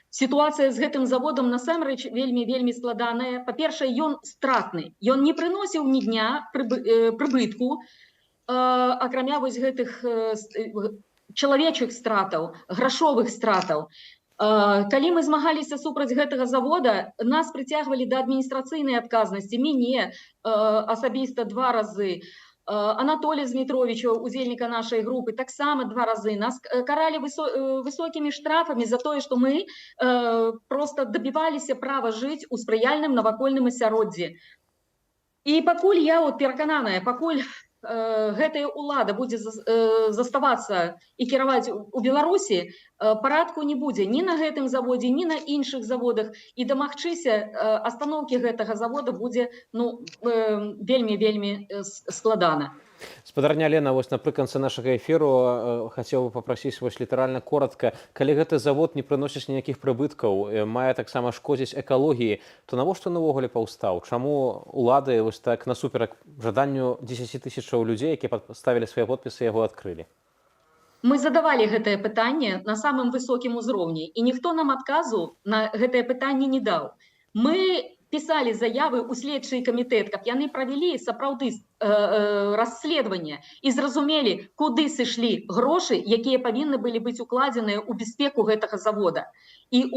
сітуацыя з гэтым заводам насамрэч вельмі складаная. Па-першае, ён стратны. Ён не прыносіў ні дня прыбытку, акрамя вось гэтых чалавечых стратаў, грашовых стратаў. Калі мы змагаліся супраць гэтага завода, нас прыцягвалі да адміністрацыйнай адказнасці, мяне асабіста 2 разы, Анатолія Змітровіча, удзельніка нашай групы, таксама 2 разы. Нас каралі высокімі штрафамі за тое, што мы проста дабіваліся права жыць у спрыяльным навакольным асяроддзі. І пакуль я перакананая, пакуль гэтая ўлада будзе заставацца і кіраваць у Беларусі, парадку не будзе ні на гэтым заводзе, ні на іншых заводах, і дамагчыся астаноўкі гэтага завода будзе вельмі складана. Спадарня Лена, вось напрыканцы нашага эфіру хацеў бы папрасіць вось літаральна коротка, калі гэты завод не прыносіць ніякіх прыбыткаў, мае таксама шкодзіць экалогіі, то навошта ён увогуле паўстаў? Чаму улады вось так насуперак жаданню 10 тысячаў людзей, якія паставілі свае подпісы, яго адкрылі? Мы задавалі гэтае пытанне на самым высокім узроўні, і ніхто нам адказу на гэтае пытанне не даў. Мы писали заявы ў следчы камітэт, каб яны правялі сапраўды расследаванне і зразумелі, куды сышлі грошы, якія павінны былі быць укладзеныя ў бяспеку гэтага завода. І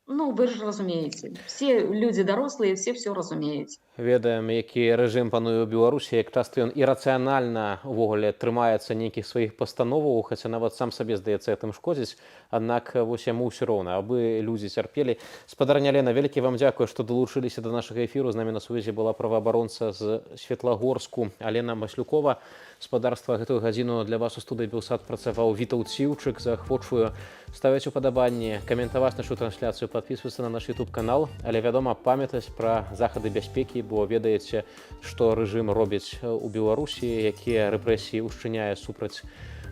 вы ж разумееце, все людзі дарослыя, все разумеюць. Ведаем, які рэжым пануе ў Беларусі, як часта ён ірацыянальна увогуле трымаецца нейкіх сваіх пастановаў, хаця нават сам сабе, здаецца, гэтым шкодзіць, аднак вось яму ўсё роўна, абы людзі цярпелі. Спадарня Лена, вялікі вам дзякую, што далучыліся да нашага эфіру. З намі на сувязі была праваабаронца з Светлагорску Алена Маслюкова. Спадарства гэтую гадзіну для вас у студыі Белсат працаваў Вітаўт Сіўчык. Заахвочваю ставіць упадабанні, каментаваць нашу трансляцыю, падпісвацца на наш YouTube-канал, але, вядома, памятаць пра захады бяспекі, бо ведаеце, што рэжым робіць у Беларусі, якія рэпрэсіі ўшчыняе супраць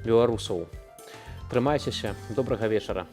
беларусаў. Трымайцеся, добрага вечара.